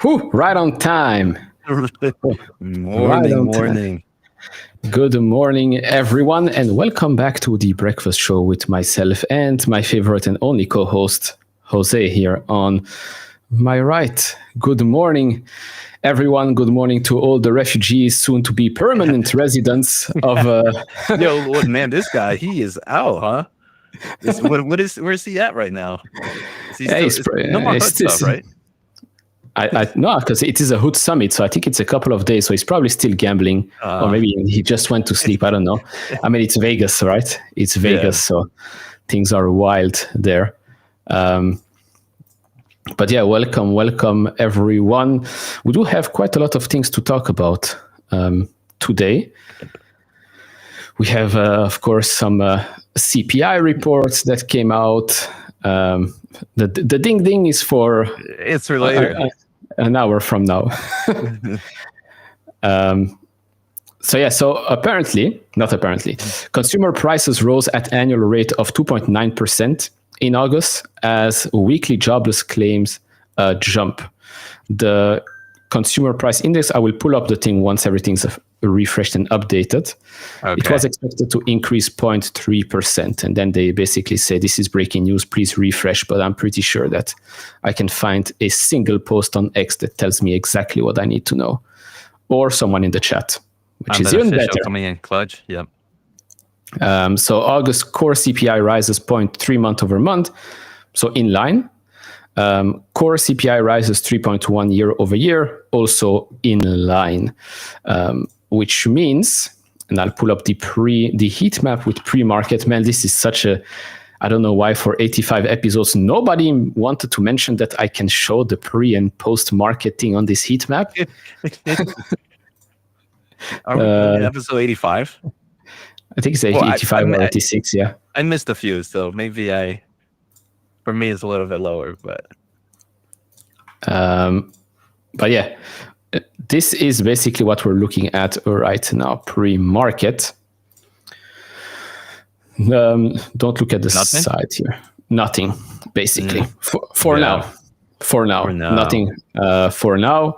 Whew, right on time. Morning. Good morning, everyone, and welcome back to the Breakfast Show with myself and my favorite and only co-host, Jose, here on my right. Good morning, everyone. Good morning to all the refugees, soon to be permanent residents of. Yo, man, this guy, he is out, huh? Where's he at right now? No more hood stuff, right? No, because it is a hood summit, so I think it's a couple of days, so he's probably still gambling, or maybe he just went to sleep. I don't know. I mean, it's Vegas, right? It's Vegas, so things are wild there. But yeah, welcome everyone. We do have quite a lot of things to talk about today. We have, of course, some CPI reports that came out. The ding ding is for it's related. An hour from now. So not apparently, consumer prices rose at annual rate of 2.9% in August as weekly jobless claims jump. The consumer price index, I will pull up the thing once everything's refreshed and updated. Okay. It was expected to increase 0.3%, and then they basically say this is breaking news, please refresh, but I'm pretty sure that I can find a single post on X that tells me exactly what I need to know, or someone in the chat, which is even better. Coming in clutch. Yep. So August core CPI rises 0.3 month over month, so in line. Core CPI rises 3.1 year over year, also in line, which means, and I'll pull up the heat map with pre-market. Man, this is such a, I don't know why for 85 episodes, nobody wanted to mention that I can show the pre and post marketing on this heat map. Are we in episode 85? I think it's 85 or 86, yeah. I missed a few, so maybe for me, it's a little bit lower, but yeah, this is basically what we're looking at right now, pre-market. Don't look at the side here. Nothing, basically, for now. Nothing for now,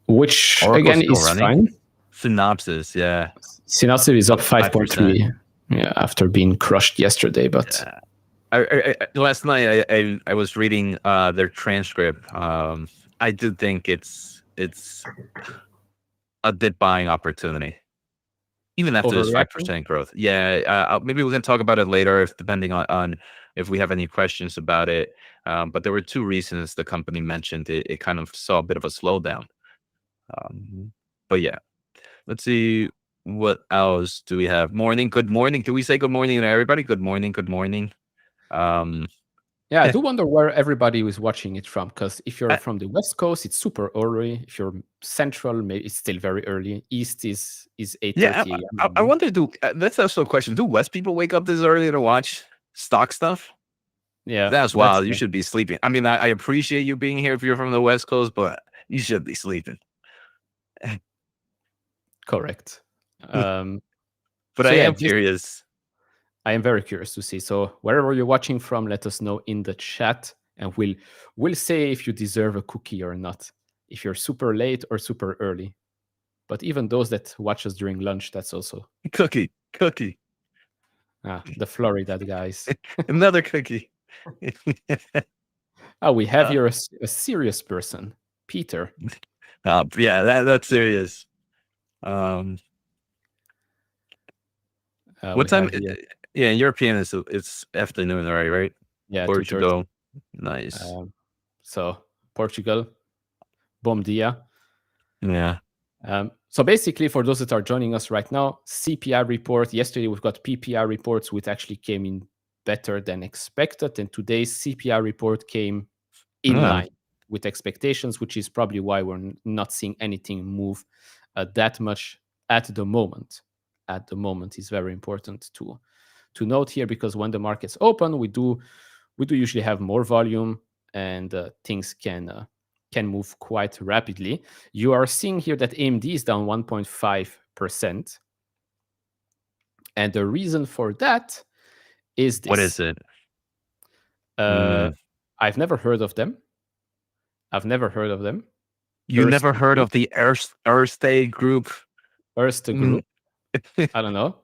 which Oracle's again is running. Fine. Synopsys, yeah. Synopsys is up 5.3, after being crushed yesterday, but. Yeah. Last night I was reading their transcript. I do think it's a dip buying opportunity, even after this 5% growth. Yeah, maybe we can talk about it later, depending on if we have any questions about it. But there were two reasons the company mentioned it kind of saw a bit of a slowdown. But yeah, let's see what else do we have. Morning, good morning. Do we say good morning to everybody? Good morning, good morning. Yeah, I do wonder where everybody is watching it from, because if you're from the West Coast, it's super early. If you're Central, maybe it's still very early. East is 8:30 a.m. I wonder, that's also a question. Do West people wake up this early to watch stock stuff? Yeah, that's wild. You should be sleeping. I mean, I appreciate you being here if you're from the West Coast, but you should be sleeping. Correct. But I am curious. I am very curious to see. So wherever you're watching from, let us know in the chat, and we'll say if you deserve a cookie or not. If you're super late or super early. But even those that watch us during lunch, that's also cookie. The Florida guys. Another cookie. Oh, we have here a serious person, Peter. Yeah, that's serious. What time? Yeah, European it's afternoon already, right? Yeah, Portugal. Nice. So Portugal, bom dia. Yeah. So basically, for those that are joining us right now, CPI report. Yesterday we've got PPI reports, which actually came in better than expected, and today's CPI report came in line with expectations, which is probably why we're not seeing anything move that much at the moment. At the moment is very important to note here, because when the markets open, we do usually have more volume, and things can move quite rapidly. You are seeing here that AMD is down 1.5%, and the reason for that is this. What is it? I've never heard of them. You never heard of the Erste Group? Erste Group? I don't know.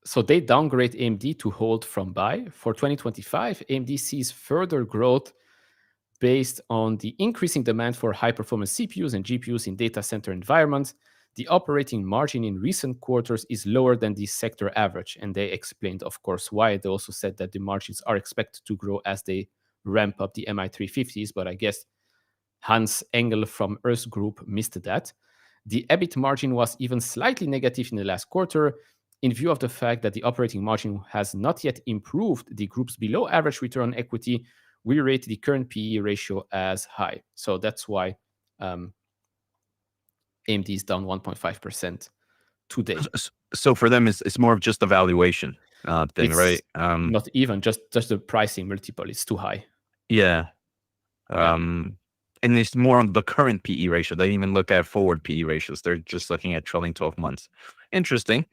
So they downgrade AMD to hold from buy. For 2025, AMD sees further growth based on the increasing demand for high-performance CPUs and GPUs in data center environments. The operating margin in recent quarters is lower than the sector average, and they explained, of course, why. They also said that the margins are expected to grow as they ramp up the MI350s, but I guess Hans Engel from Erste Group missed that. The EBIT margin was even slightly negative in the last quarter. In view of the fact that the operating margin has not yet improved the group's below average return on equity, we rate the current PE ratio as high. So that's why AMD is down 1.5% today. So for them, it's more of just a valuation thing, right? Not even just the pricing multiple. It's too high. Yeah. And it's more on the current PE ratio. They didn't even look at forward PE ratios. They're just looking at trailing 12 months. Interesting.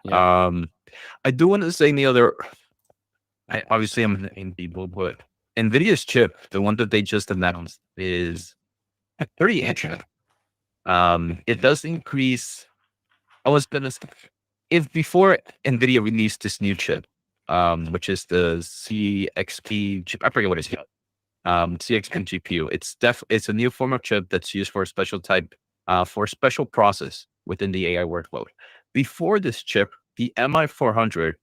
Yeah. I do want to say the other. Obviously, I'm in people, but Nvidia's chip, the one that they just announced, is 30-inch. It does increase. I was gonna say, if before Nvidia released this new chip, which is the CXP chip, I forget what it's called. CXP GPU. It's a new form of chip that's used for a special type, for special process within the AI workload. Before this chip, the MI400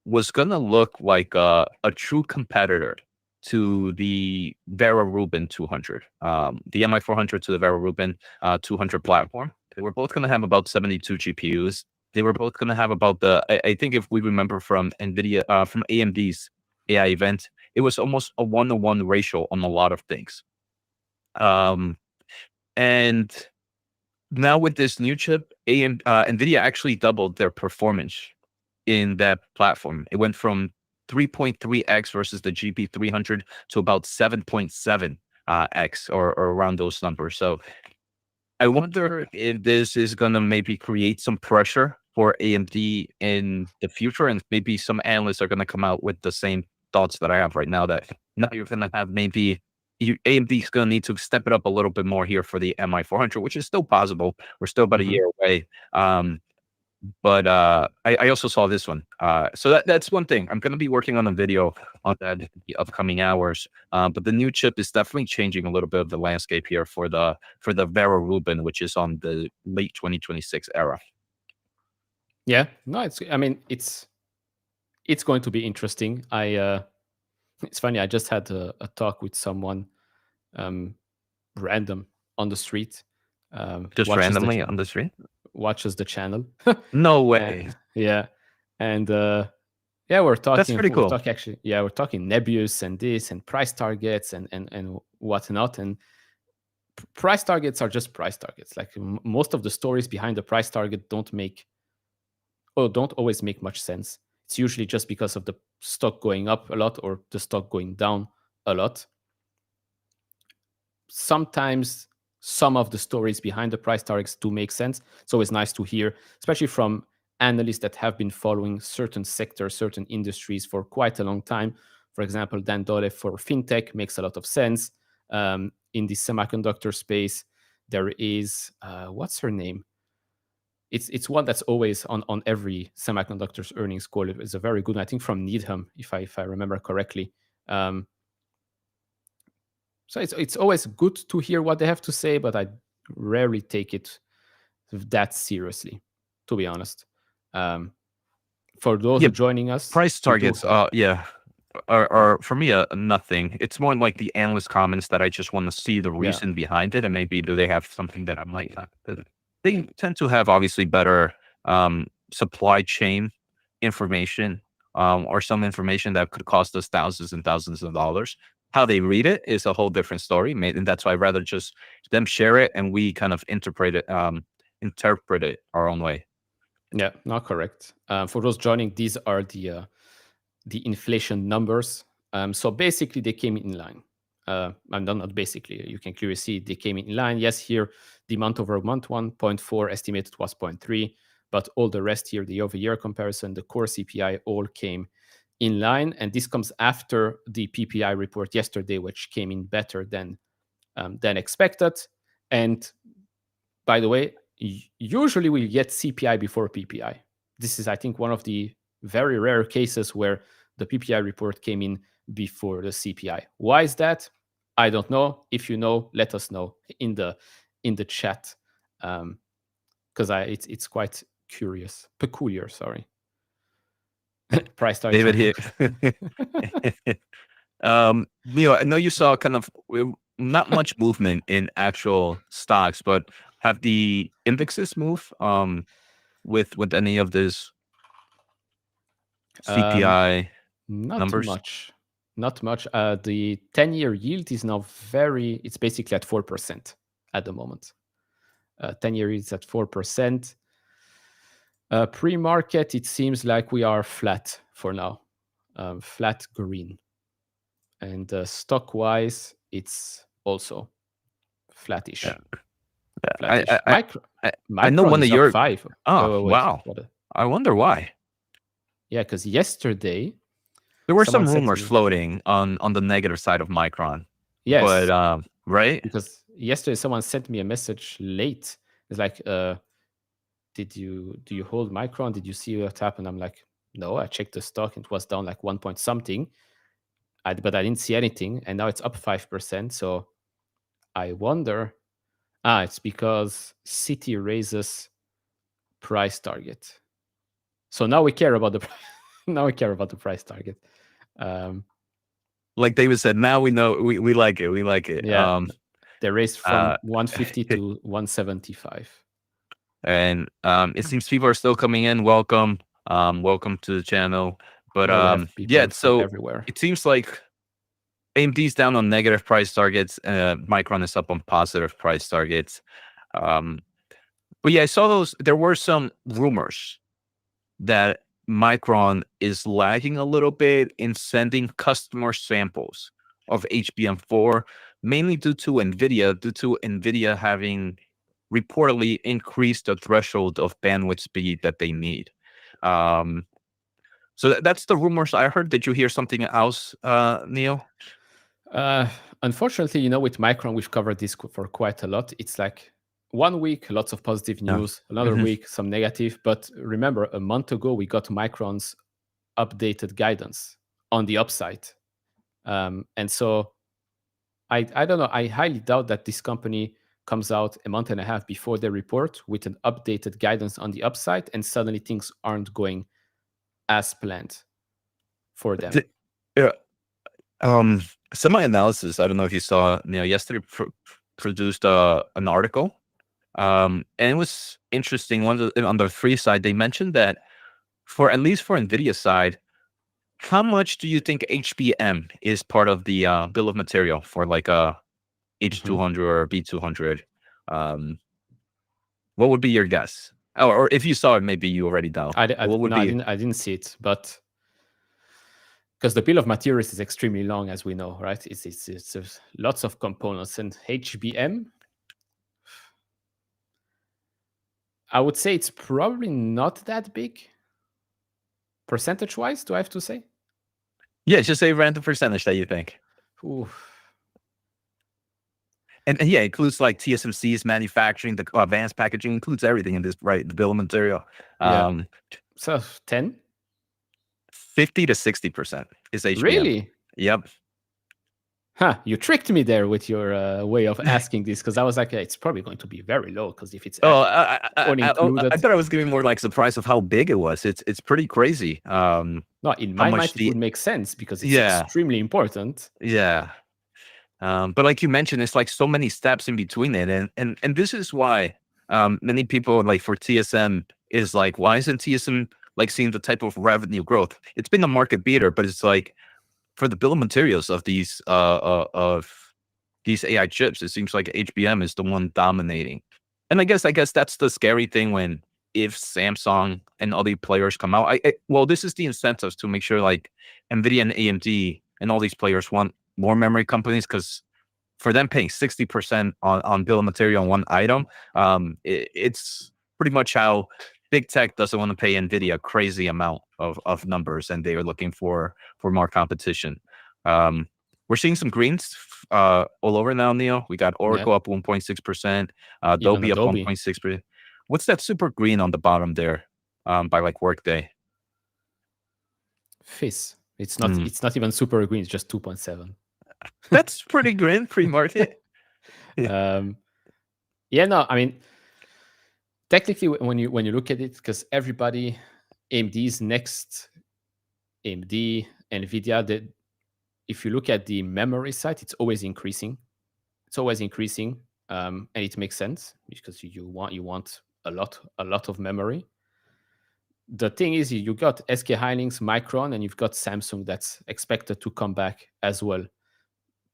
was gonna look like a true competitor to the Vera Rubin 200. The MI400 to the Vera Rubin 200 platform. They were both gonna have about 72 GPUs. They were both gonna have about I think if we remember from Nvidia, from AMD's AI event, it was almost a 1-to-1 ratio on a lot of things. And now with this new chip, Nvidia actually doubled their performance in that platform. It went from 3.3x versus the GP300 to about 7.7 x or around those numbers. So I wonder if this is going to maybe create some pressure for AMD in the future, and maybe some analysts are going to come out with the same thoughts that I have right now, that now you're going to have AMD is going to need to step it up a little bit more here for the MI400, which is still possible. We're still about a year away. But I also saw this one. So that's one thing. I'm going to be working on a video on that in the upcoming hours. But the new chip is definitely changing a little bit of the landscape here for the Vera Rubin, which is on the late 2026 era. Yeah, no, it's going to be interesting. It's funny. I just had a talk with someone, random, on the street, Just watches randomly on the street? the channel. No And way. yeah, and yeah, That's pretty we're cool. talking actually, yeah, we're talking Nebius and this and price targets and whatnot. And price targets are just price targets. Like most of the stories behind the price target don't always make much sense. It's usually just because of the stock going up a lot or the stock going down a lot. Sometimes some of the stories behind the price targets do make sense. It's always nice to hear, especially from analysts that have been following certain sectors, certain industries for quite a long time. For example, Dan Dolev for fintech makes a lot of sense. In the semiconductor space, there is what's her name? It's one that's always on every semiconductors earnings call. It's a very good one, I think, from Needham, if I remember correctly. So it's always good to hear what they have to say, but I rarely take it that seriously, to be honest. For those Yeah, who joining us, price we do targets, yeah, are for me nothing. It's more like the analyst comments that I just want to see the yeah, reason behind it, and maybe do they have something that I might not. They tend to have obviously better supply chain information, or some information that could cost us thousands and thousands of dollars. How they read it is a whole different story, and that's why I'd rather just them share it and we kind of interpret it our own way. yeah, not correct. For those joining, these are the inflation numbers. So basically, they came in line. And not basically, you can clearly see they came in line. Yes, here the month over month 1.4 estimated was 0.3, but all the rest here, the year-over-year comparison, the core CPI all came in line, and this comes after the PPI report yesterday, which came in better than expected. And by the way, usually we get CPI before PPI. This is, I think, one of the very rare cases where the PPI report came in before the CPI. Why is that? I don't know. If you know, let us know in the chat, because it's quite peculiar. Sorry, price targets. David here. Leo, I know you saw kind of not much movement in actual stocks, but have the indexes move with any of these CPI Not numbers? much. Not much. The 10-year yield is now it's basically at 4% at the moment. 10-year yield is at 4%. Pre-market, it seems like we are flat for now, flat green. And stock-wise, it's also flattish. Yeah. Flattish. I know Micron one of is up your. 5. Oh, Wait. wow. I wonder why. Yeah, because yesterday There were someone some said to rumors me, floating on the negative side of Micron. yes, But right? because yesterday someone sent me a message late. It's like, do you hold Micron? Did you see what happened? I'm like, no, I checked the stock. It was down like 1 point something, but I didn't see anything, and now it's up 5%. So I wonder, it's because Citi raises price target. So now we care about the now we care about the price target. Like David said, now we know we like it. We like it. Yeah, they raised from 150 to 175. And it seems people are still coming in. Welcome. Welcome to the channel. But Yeah, we have people yeah, from so everywhere. it seems like AMD's down on negative price targets. Micron is up on positive price targets. But yeah, I saw those. There were some rumors that Micron is lagging a little bit in sending customer samples of HBM4, mainly due to Nvda having reportedly increased the threshold of bandwidth speed that they need. So that's the rumors I heard. Did you hear something else, Neil? Unfortunately, with Micron, we've covered this for quite a lot. It's like 1 week, lots of positive news. Another week, some negative. But remember, a month ago, we got Micron's updated guidance on the upside. And so I don't know. I highly doubt that this company comes out a month and a half before they report with an updated guidance on the upside, and suddenly things aren't going as planned for them. Yeah. Semi-analysis, I don't know if you saw, yesterday produced an article, and it was interesting. On the free side, they mentioned that at least for Nvidia side, how much do you think HBM is part of the bill of material for like a H200 or B200? What would be your guess? Or if you saw it, maybe you already know. What would be? I didn't see it, but because the bill of materials is extremely long, as we know, right? It's lots of components, and HBM, I would say it's probably not that big, percentage-wise. Do I have to say? Yeah, just a random percentage that you think. Ooh. And yeah, it includes like TSMC's manufacturing, the advanced packaging, includes everything in this, right? The bill of material. Yeah. So 10? 50 to 60% is HBM. Really? Yep. Huh, you tricked me there with your way of asking this, because I was like, it's probably going to be very low, because if it's I thought I was giving more like surprise of how big it was. It's pretty crazy. No, in my mind, it would make sense because it's extremely important. Yeah. But like you mentioned, it's like so many steps in between it. And this is why many people like for TSM is like, why isn't TSM like seeing the type of revenue growth? It's been a market beater, but it's like for the bill of materials of these AI chips, it seems like HBM is the one dominating. And I guess that's the scary thing when if Samsung and other players come out. Well, this is the incentives to make sure like Nvidia and AMD and all these players want more memory companies, because for them paying 60% on bill of material on one item, it's pretty much how big tech doesn't want to pay Nvidia a crazy amount of numbers, and they are looking for more competition. We're seeing some greens all over now, Neil. We got Oracle up 1.6%, Adobe up 1.6%. What's that super green on the bottom there by like Workday? Fizz. It's not even super green. It's just 2.7. That's pretty green, pre-market. No, I mean, technically, when you look at it, because everybody, AMD's next, AMD, Nvidia, if you look at the memory side, it's always increasing. And it makes sense because you want a lot of memory. The thing is, you got SK Hynix, Micron, and you've got Samsung that's expected to come back as well.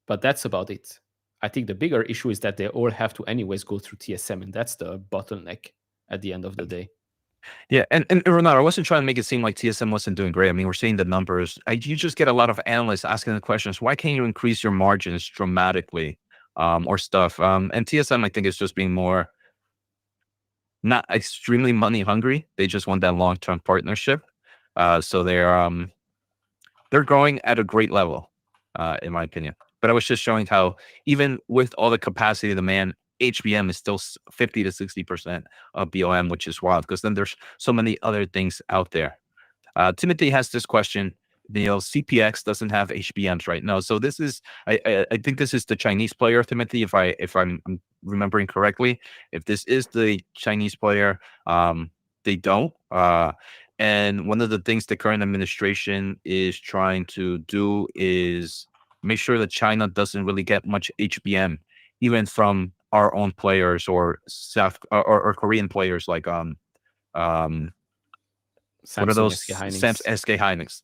But that's about it. I think the bigger issue is that they all have to anyways go through TSM, and that's the bottleneck at the end of the day. Yeah, and Renato, I wasn't trying to make it seem like TSM wasn't doing great. I mean, we're seeing the numbers. You just get a lot of analysts asking the questions, why can't you increase your margins dramatically or stuff? And TSM, I think, is just being more not extremely money hungry. They just want that long-term partnership. So they're growing at a great level, in my opinion. But I was just showing how even with all the capacity demand, HBM is still 50 to 60% of BOM, which is wild because then there's so many other things out there. Timothy has this question. CPX doesn't have HBMs right now. So this is, I think this is the Chinese player, Timothy, if I'm remembering correctly. If this is the Chinese player, they don't. And one of the things the current administration is trying to do is make sure that China doesn't really get much HBM, even from our own players or South or Korean players like Samsung, what are those? SK Hynix. SK Hynix.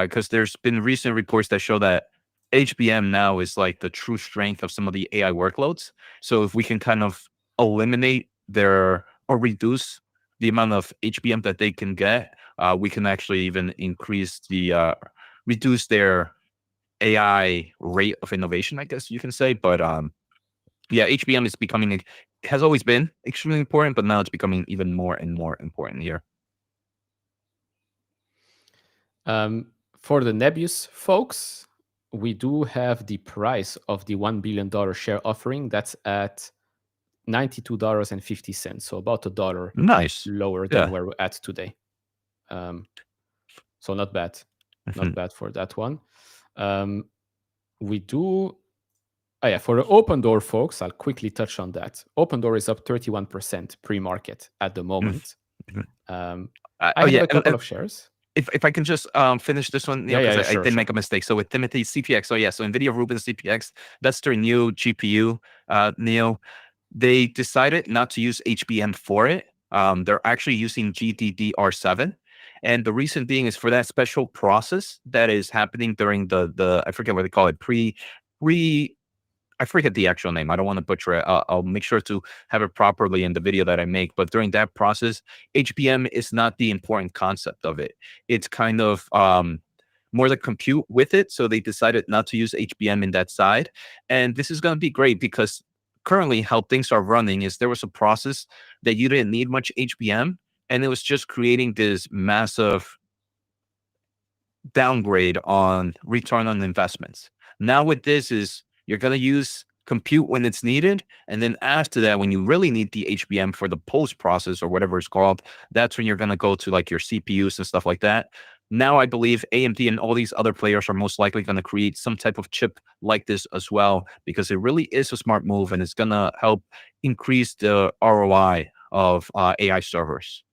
Because there's been recent reports that show that HBM now is like the true strength of some of the AI workloads. So if we can kind of eliminate or reduce the amount of HBM that they can get, we can actually even increase reduce their AI rate of innovation, I guess you can say. But yeah, HBM is becoming, has always been extremely important, but now it's becoming even more and more important here. For the Nebius folks, we do have the price of the $1 billion share offering. That's at $92.50. So about $1 lower than where we're at today. So not bad. Not bad for that one. We do... for the Open Door folks, I'll quickly touch on that. Open Door is up 31% pre-market at the moment. I have a couple of shares. if I can just finish this one, Yeah, because I sure, did sure. make a mistake. So with Timothy CPX, so Nvidia Rubin CPX, that's their new GPU, Neo. They decided not to use HBM for it. They're actually using GDDR7. And the reason being is for that special process that is happening during the I forget what they call it, pre I forget the actual name. I don't want to butcher it. I'll make sure to have it properly in the video that I make. But during that process, HBM is not the important concept of it. It's kind of more the compute with it. So they decided not to use HBM in that side. And this is going to be great because currently how things are running is there was a process that you didn't need much HBM. And it was just creating this massive downgrade on return on investments. Now with this is you're going to use compute when it's needed. And then after that, when you really need the HBM for the post process or whatever it's called, that's when you're going to go to like your CPUs and stuff like that. Now I believe AMD and all these other players are most likely going to create some type of chip like this as well, because it really is a smart move and it's going to help increase the ROI of AI servers.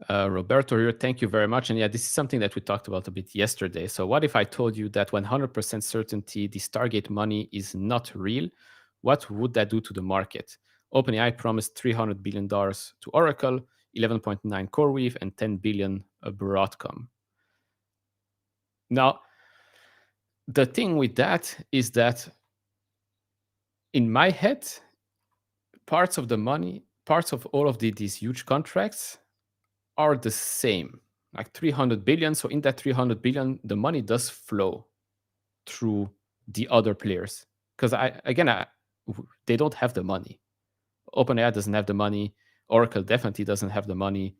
Roberto here, thank you very much. And yeah, this is something that we talked about a bit yesterday. So what if I told you that 100% certainty the Stargate money is not real? What would that do to the market? OpenAI promised $300 billion to Oracle, 11.9 CoreWeave, and 10 billion Broadcom. Now, the thing with that is that in my head, parts of the money, parts of all of these huge contracts are the same, like 300 billion. So in that 300 billion, the money does flow through the other players. Because they don't have the money. OpenAI doesn't have the money. Oracle definitely doesn't have the money.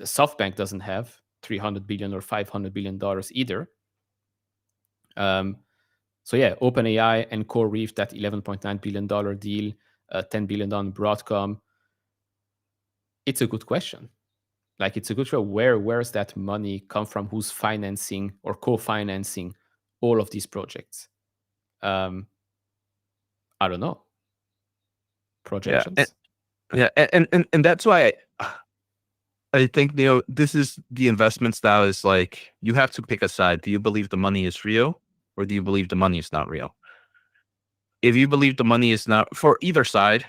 SoftBank doesn't have 300 billion or $500 billion either. So yeah, OpenAI and CoreWeave, that $11.9 billion deal, $10 billion on Broadcom. It's a good question. Like, it's a good show. Where's that money come from? Who's financing or co-financing all of these projects? I don't know. Projections? And that's why I think, this is the investment style is like, you have to pick a side. Do you believe the money is real or do you believe the money is not real? If you believe the money is not for either side,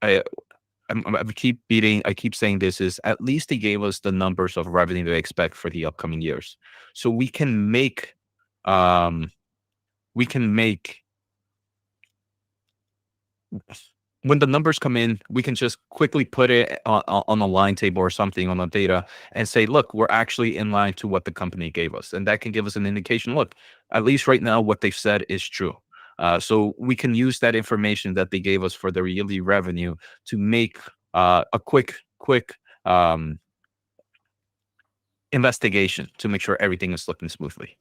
I keep saying this is at least they gave us the numbers of revenue to expect for the upcoming years. So we can make when the numbers come in, we can just quickly put it on a line table or something on the data and say, look, we're actually in line to what the company gave us. And that can give us an indication, look, at least right now, what they've said is true. So we can use that information that they gave us for the yearly revenue to make a quick investigation to make sure everything is looking smoothly.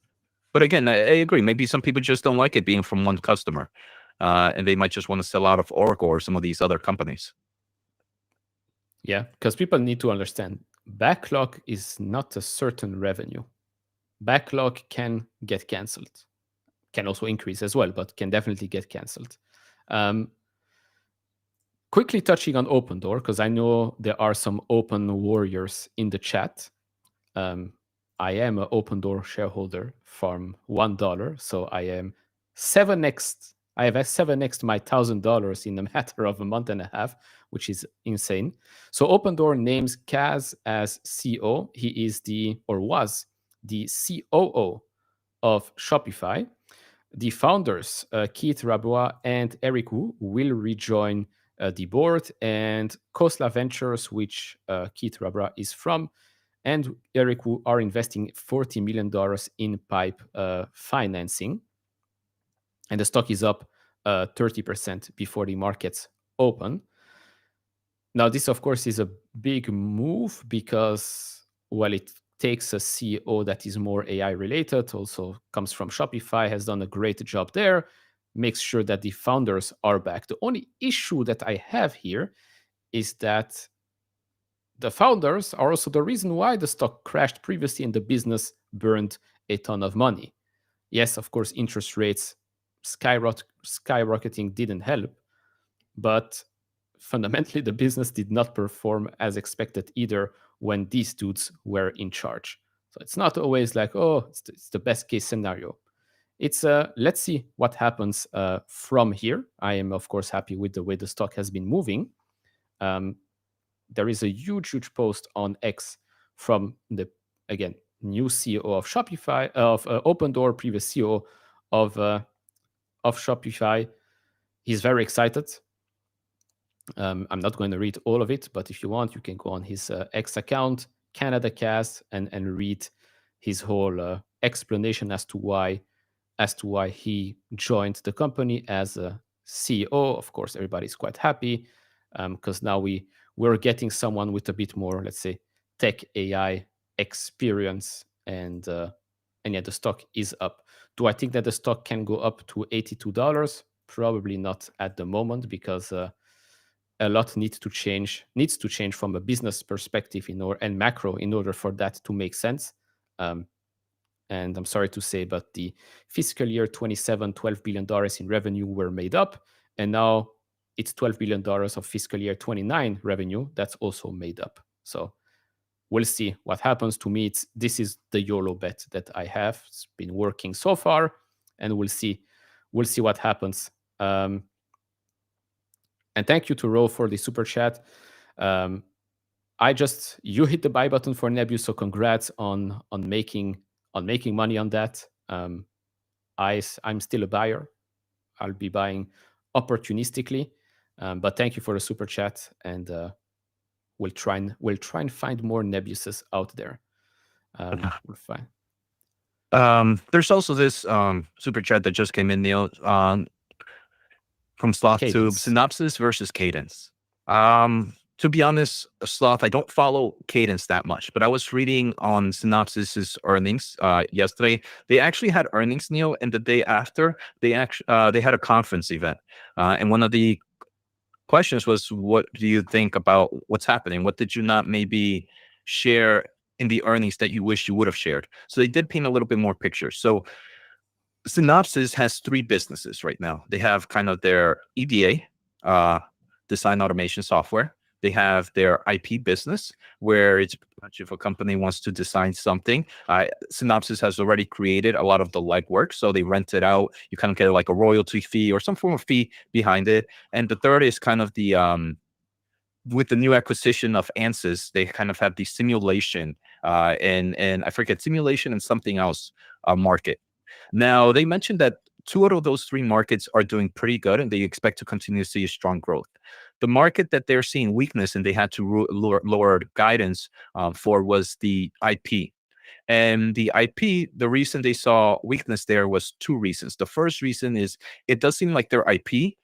But again, I agree. Maybe some people just don't like it being from one customer. And they might just want to sell out of Oracle or some of these other companies. Yeah, because people need to understand backlog is not a certain revenue. Backlog can get canceled, can also increase as well, but can definitely get canceled. Quickly touching on Open Door, because I know there are some open warriors in the chat. I am an Open Door shareholder from $1, so I am 7x. I have 7x my $1,000 in a matter of a month and a half, which is insane. So Open Door names Kaz as CEO. He is was the COO of Shopify. The founders, Keith Rabois and Eric Wu, will rejoin the board, and Khosla Ventures, which Keith Rabois is from, and Eric Wu are investing $40 million in PIPE financing. And the stock is up 30% before the markets open. Now, this, of course, is a big move because, well, it takes a CEO that is more AI related, also comes from Shopify, has done a great job there, makes sure that the founders are back. The only issue that I have here is that the founders are also the reason why the stock crashed previously and the business burned a ton of money. Yes, of course, interest rates skyrocketing didn't help, but fundamentally, the business did not perform as expected either when these dudes were in charge. So it's not always like, oh, it's the best case scenario. It's let's see what happens from here. I am, of course, happy with the way the stock has been moving. There is a huge post on X from the, again, new CEO of Shopify, of Open Door, previous CEO of Shopify. He's very excited. I'm not going to read all of it, but if you want, you can go on his X account, Canada Cast, and read his whole explanation as to why he joined the company as a CEO. Of course, everybody's quite happy because now we're getting someone with a bit more, let's say, tech AI experience, and yeah, the stock is up. Do I think that the stock can go up to $82? Probably not at the moment, because a lot needs to change from a business perspective and macro in order for that to make sense. And I'm sorry to say, but the fiscal year 27, $12 billion in revenue were made up, and now it's $12 billion of fiscal year 29 revenue that's also made up. So we'll see what happens. To me, this is the YOLO bet that I have. It's been working so far, and we'll see what happens. And thank you to Ro for the super chat. You hit the buy button for Nebu, so congrats on making money on that. I'm still a buyer. I'll be buying opportunistically, but thank you for the super chat, and we'll try and find more Nebuses out there. We'll find. There's also this super chat that just came in, Neil, from Sloth to Synopsys versus Cadence. To be honest, Sloth, I don't follow Cadence that much, but I was reading on Synopsys' earnings yesterday. They actually had earnings, Neil, and the day after, they had a conference event. And one of the questions was, what do you think about what's happening? What did you not maybe share in the earnings that you wish you would have shared? So they did paint a little bit more picture. So Synopsys has three businesses right now. They have kind of their EDA, design automation software. They have their IP business, where it's pretty much if a company wants to design something, Synopsys has already created a lot of the legwork, so they rent it out. You kind of get like a royalty fee or some form of fee behind it. And the third is kind of the with the new acquisition of Ansys, they kind of have the simulation and I forget, simulation and something else market. Now, they mentioned that two out of those three markets are doing pretty good, and they expect to continue to see a strong growth. The market that they're seeing weakness and they had to lower guidance for was the IP. And the IP, the reason they saw weakness there was two reasons. The first reason is it does seem like their IP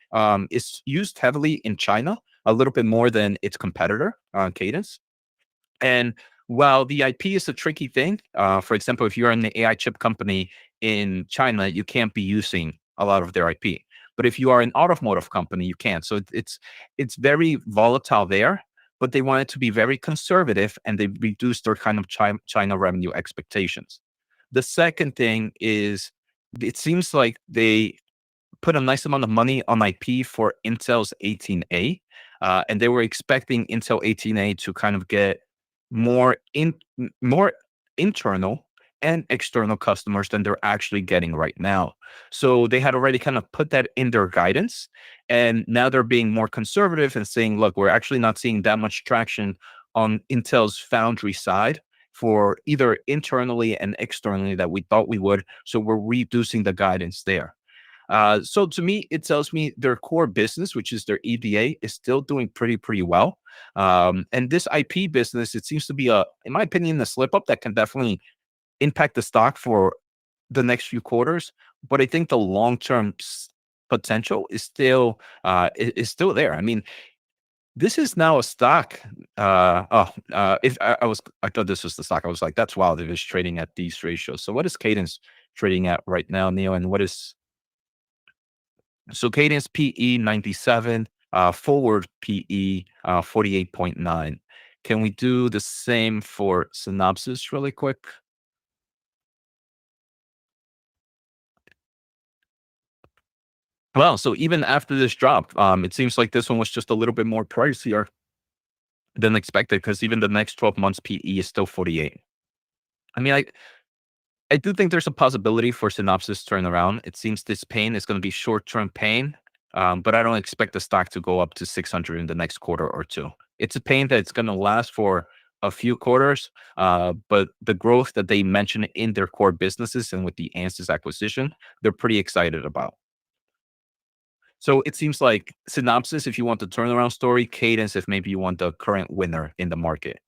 is used heavily in China, a little bit more than its competitor, Cadence. And while the IP is a tricky thing, for example, if you're an AI chip company in China, you can't be using a lot of their IP. But if you are an automotive company, you can. So it's very volatile there, but they wanted to be very conservative, and they reduced their kind of China revenue expectations. The second thing is, it seems like they put a nice amount of money on IP for Intel's 18A, and they were expecting Intel 18A to kind of get more internal and external customers than they're actually getting right now. So they had already kind of put that in their guidance, and now they're being more conservative and saying, look, we're actually not seeing that much traction on Intel's foundry side for either internally and externally that we thought we would. So we're reducing the guidance there. So to me, it tells me their core business, which is their EDA, is still doing pretty well. And this IP business, it seems to be in my opinion, a slip up that can definitely impact the stock for the next few quarters. But I think the long-term potential is still there. I mean, this is now a stock. If I thought this was the stock. I was like, that's wild. It is trading at these ratios. So what is Cadence trading at right now, Neil? And what is Cadence PE 97, forward PE 48.9. Can we do the same for Synopsys really quick? Well, so even after this drop, it seems like this one was just a little bit more pricier than expected, because even the next 12 months PE is still 48. I mean, I do think there's a possibility for Synopsys to turn around. It seems this pain is going to be short-term pain, but I don't expect the stock to go up to 600 in the next quarter or two. It's a pain that's going to last for a few quarters, but the growth that they mentioned in their core businesses and with the Ansys acquisition, they're pretty excited about. So it seems like Synopsys, if you want the turnaround story, Cadence, if maybe you want the current winner in the market.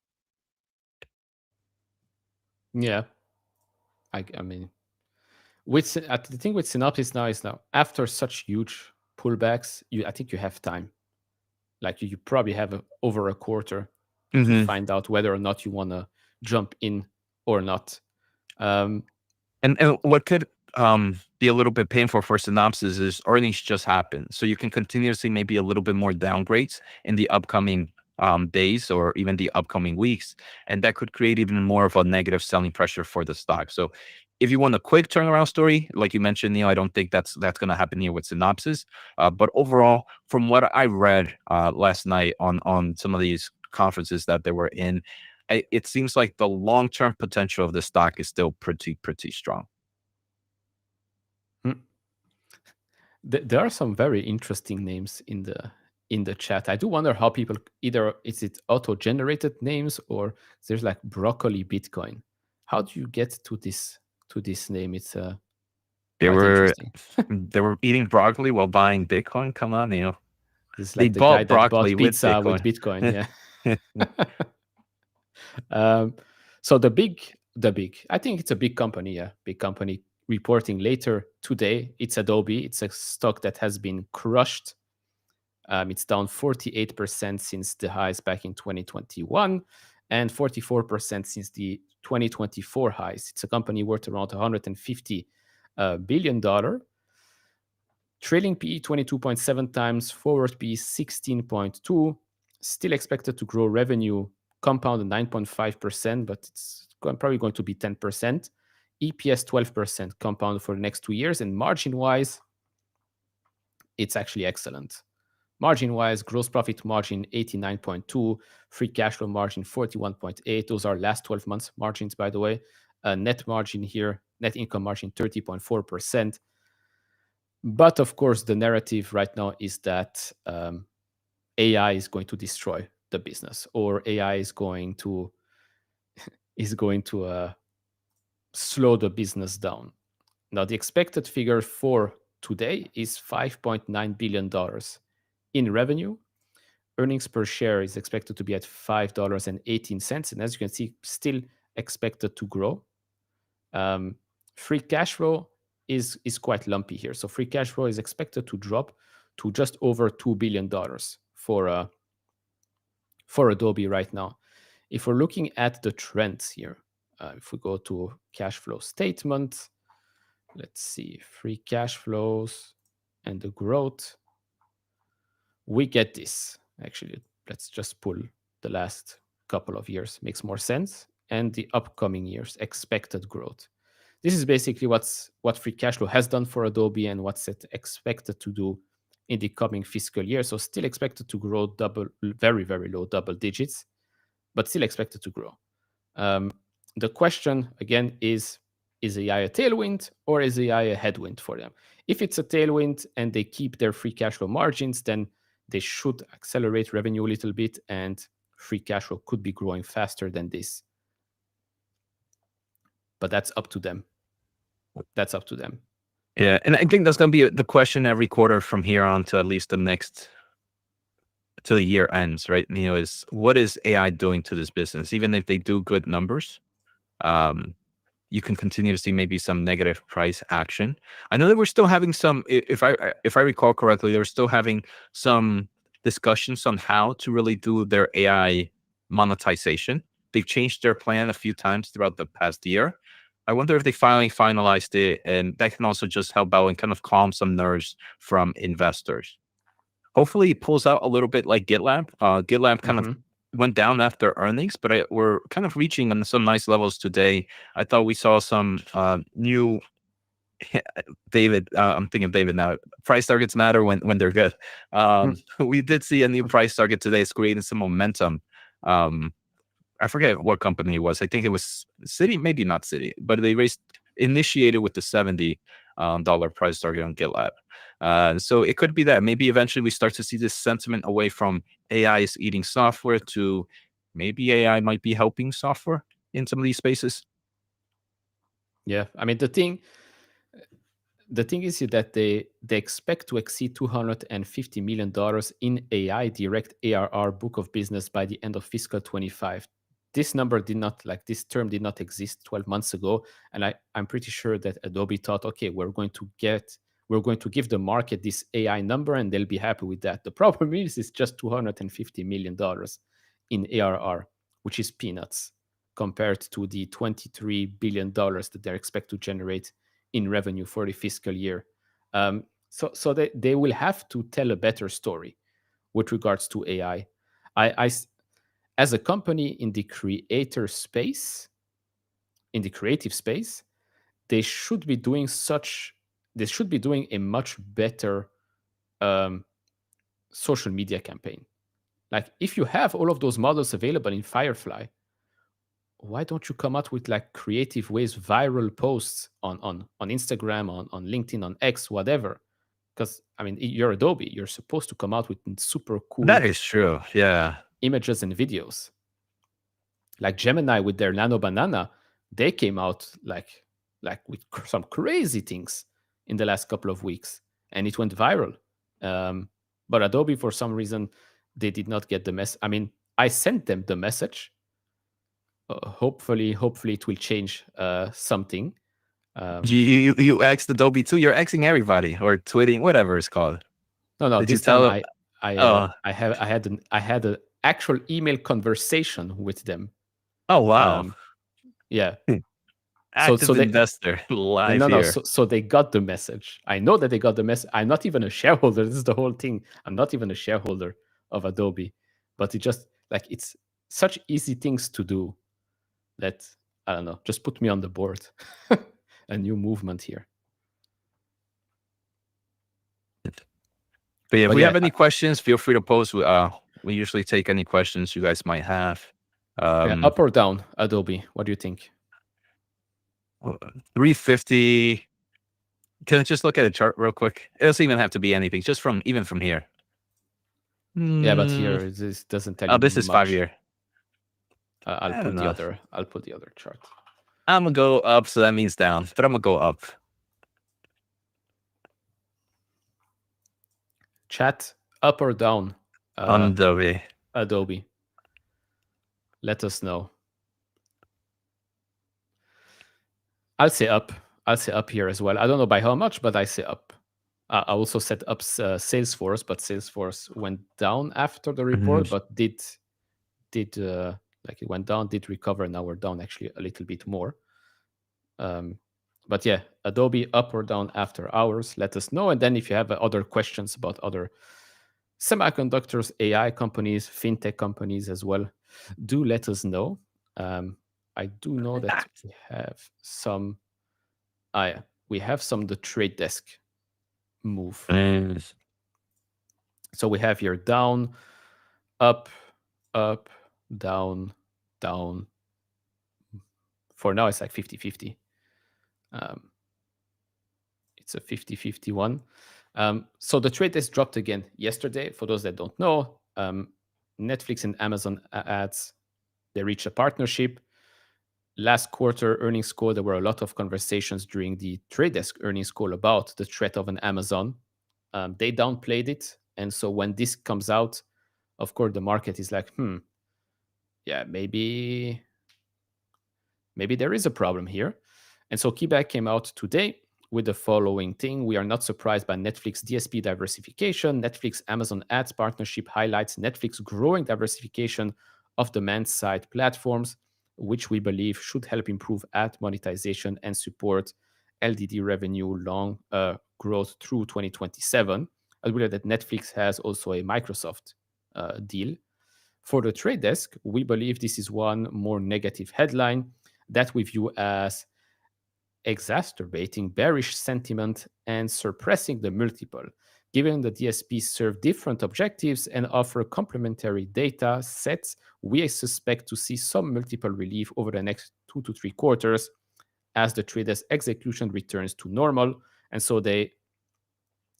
Yeah, I mean, the thing with Synopsys now is now after such huge pullbacks, I think you have time. Like you probably have over a quarter to find out whether or not you want to jump in or not. And what could be a little bit painful for Synopsys is earnings just happened. So you can continuously maybe a little bit more downgrades in the upcoming days or even the upcoming weeks. And that could create even more of a negative selling pressure for the stock. So if you want a quick turnaround story, like you mentioned, Neil, I don't think that's going to happen here with Synopsys. But overall, from what I read last night on some of these conferences that they were in, it seems like the long-term potential of the stock is still pretty strong. There are some very interesting names in the chat. I do wonder how people, either is it auto-generated names or there's like broccoli Bitcoin. How do you get to this name? It's They quite were interesting. they were eating broccoli while buying Bitcoin. Come on, Neil. It's They like the guy bought that broccoli bought with pizza with Bitcoin. Yeah. So the big, I think it's a big company. Yeah, big company reporting later today. It's Adobe. It's a stock that has been crushed. It's down 48% since the highs back in 2021 and 44% since the 2024 highs. It's a company worth around $150 billion. Trailing PE 22.7 times, forward PE 16.2. Still expected to grow revenue compound 9.5%, but it's probably going to be 10%. EPS 12% compound for the next 2 years. And margin-wise, it's actually excellent. Margin-wise, gross profit margin 89.2, free cash flow margin 41.8. Those are last 12 months margins, by the way. Net margin here, net income margin 30.4%. But of course, the narrative right now is that AI is going to destroy the business, or AI is going to slow the business down. Now, the expected figure for today is $5.9 billion in revenue. Earnings per share is expected to be at $5.18, and as you can see, still expected to grow. Free cash flow is quite lumpy here. So free cash flow is expected to drop to just over $2 billion for Adobe right now. If we're looking at the trends here, if we go to cash flow statement, let's see, free cash flows and the growth, we get this. Actually, let's just pull the last couple of years, makes more sense, and the upcoming years, expected growth. This is basically what free cash flow has done for Adobe and what's it expected to do in the coming fiscal year. So still expected to grow very, very low double digits, but still expected to grow. The question, again, is AI a tailwind or is AI a headwind for them? If it's a tailwind and they keep their free cash flow margins, then they should accelerate revenue a little bit and free cash flow could be growing faster than this. But that's up to them. That's up to them. Yeah, and I think that's going to be the question every quarter from here on to at least the next, till the year ends, right? You know, is what is AI doing to this business? Even if they do good numbers, you can continue to see maybe some negative price action. I know that we're still having some, if I recall correctly, they're still having some discussions on how to really do their AI monetization. They've changed their plan a few times throughout the past year. I wonder if they finally finalized it, and that can also just help out and kind of calm some nerves from investors. Hopefully it pulls out a little bit like GitLab. GitLab kind of went down after earnings, but we're kind of reaching on some nice levels today. I thought we saw some new David, I'm thinking of David now. Price targets matter when they're good. We did see a new price target today. It's creating some momentum. I forget what company it was. I think it was Citi, maybe not Citi, but they initiated with the $70 price target on GitLab. So it could be that maybe eventually we start to see this sentiment away from AI is eating software to maybe AI might be helping software in some of these spaces. Yeah, I mean the thing is that they expect to exceed $250 million in AI direct ARR book of business by the end of fiscal 25. This number did not, like this term did not exist 12 months ago. And I'm pretty sure that Adobe thought, okay, we're going to give the market this AI number and they'll be happy with that. The problem is it's just $250 million in ARR, which is peanuts compared to the $23 billion that they expect to generate in revenue for the fiscal year. So they will have to tell a better story with regards to AI. As a company in the creative space, they should be doing a much better social media campaign. Like if you have all of those models available in Firefly, why don't you come out with like creative ways, viral posts on Instagram, on LinkedIn, on X, whatever? Because I mean, you're Adobe, you're supposed to come out with super cool That is true. Yeah. images and videos. Like Gemini with their Nano Banana, they came out like with some crazy things in the last couple of weeks, and it went viral. But Adobe, for some reason, they did not get the mess. I mean, I sent them the message. Hopefully it will change something. You asked Adobe too. You're asking everybody or tweeting, whatever it's called. No. Did you This time tell them? I had an actual email conversation with them. Oh wow. Yeah. Active they, investor live no. here. So they got the message. I know that they got the message. I'm not even a shareholder. This is the whole thing. I'm not even a shareholder of Adobe, but it just like it's such easy things to do that I don't know. Just put me on the board. A new movement here. But yeah, if we have any questions, feel free to post. We usually take any questions you guys might have. Up or down, Adobe? What do you think? 350. Can I just look at a chart real quick? It doesn't even have to be anything, just even from here. Yeah, but here this doesn't tell you. Oh, this much. is 5 year. I'll put the other chart. I'm gonna go up, so that means down, but I'm gonna go up. Chat, up or down? On Adobe. Let us know. I'll say up. I'll say up here as well. I don't know by how much, but I say up. I also set up Salesforce, but Salesforce went down after the report, but did like it went down, did recover. Now we're down actually a little bit more. But yeah, Adobe up or down after hours. Let us know. And then if you have other questions about other semiconductors, AI companies, fintech companies as well, do let us know. I do know that we have some. We have some the trade desk move. So we have here down, up, up, down, down. For now, it's like 50-50. It's a 50-51. So the trade desk dropped again yesterday. For those that don't know, Netflix and Amazon ads, they reached a partnership. Last quarter earnings call, there were a lot of conversations during the trade desk earnings call about the threat of an Amazon. They downplayed it. And so when this comes out, of course, the market is like, yeah, maybe there is a problem here. And so KeyBank came out today with the following thing. We are not surprised by Netflix DSP diversification. Netflix Amazon ads partnership highlights Netflix growing diversification of demand-side platforms, which we believe should help improve ad monetization and support LDD revenue long growth through 2027. I believe that Netflix has also a Microsoft deal. For the trade desk, we believe this is one more negative headline that we view as exacerbating bearish sentiment and suppressing the multiple. Given the DSPs serve different objectives and offer complementary data sets, we suspect to see some multiple relief over the next 2 to 3 quarters as the trader's execution returns to normal. And so they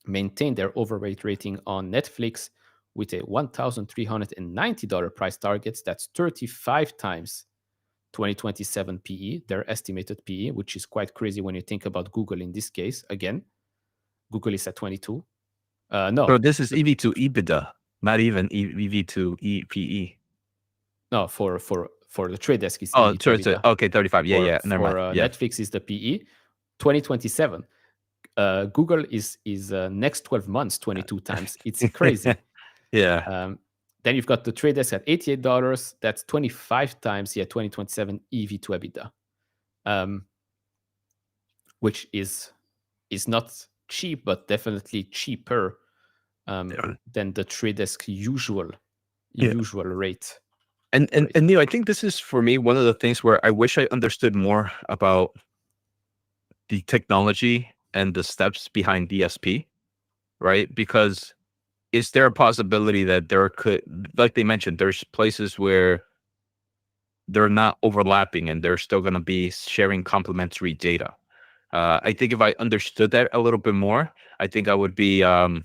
maintain their overweight rating on Netflix with a $1,390 price target. That's 35 times 2027 PE, their estimated PE, which is quite crazy when you think about Google in this case. Again, Google is at 22. So this is EV to EBITDA, not even EV to EPE. No, for the trade desk is Oh, EV to EBITDA. okay, 35. Yeah, never mind. Netflix is the PE. 2027. Google is next 12 months 22 times. It's crazy. Yeah. Then you've got the trade desk at $88. That's 25 times 2027 EV to EBITDA, which is not cheap, but definitely cheaper than the trade desk usual rate. And Neil, I think this is for me one of the things where I wish I understood more about the technology and the steps behind DSP, right? Because is there a possibility that there could, like they mentioned, there's places where they're not overlapping and they're still going to be sharing complementary data? I think if I understood that a little bit more, I think I would be, I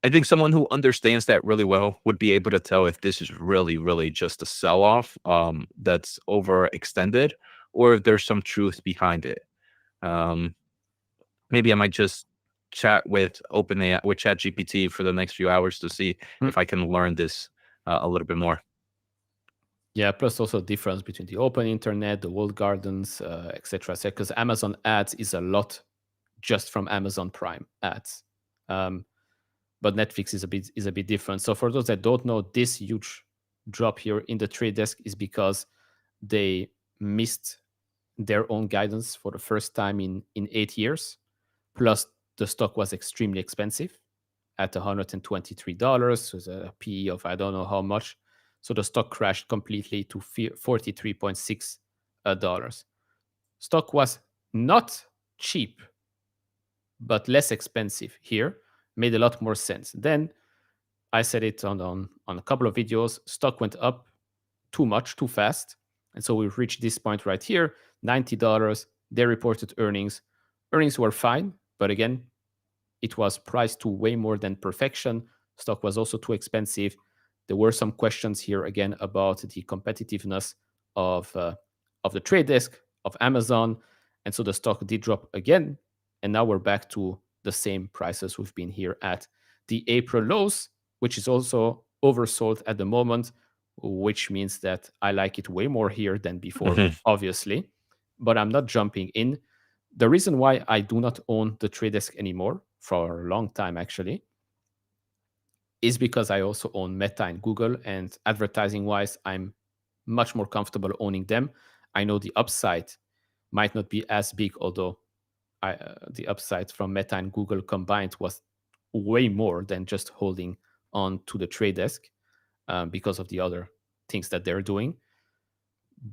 think someone who understands that really well would be able to tell if this is really, really just a sell-off that's overextended, or if there's some truth behind it. Maybe I might just chat with OpenAI, with ChatGPT for the next few hours to see if I can learn this a little bit more. Yeah, plus also difference between the open internet, the walled gardens, etc. Because Amazon ads is a lot just from Amazon Prime ads. But Netflix is a bit different. So for those that don't know, this huge drop here in the trade desk is because they missed their own guidance for the first time in 8 years. Plus, the stock was extremely expensive at $123. So a PE of I don't know how much. So the stock crashed completely to $43.6. Stock was not cheap, but less expensive here. Made a lot more sense. Then I said it on a couple of videos. Stock went up too much, too fast. And so we reached this point right here, $90. They reported earnings. Earnings were fine, but again, it was priced to way more than perfection. Stock was also too expensive. There were some questions here again about the competitiveness of the trade desk of Amazon. And so the stock did drop again. And now we're back to the same prices we've been here at the April lows, which is also oversold at the moment, which means that I like it way more here than before, obviously. But I'm not jumping in. The reason why I do not own the trade desk anymore for a long time, actually, is because I also own Meta and Google, and advertising-wise, I'm much more comfortable owning them. I know the upside might not be as big, although the upside from Meta and Google combined was way more than just holding on to the trade desk because of the other things that they're doing.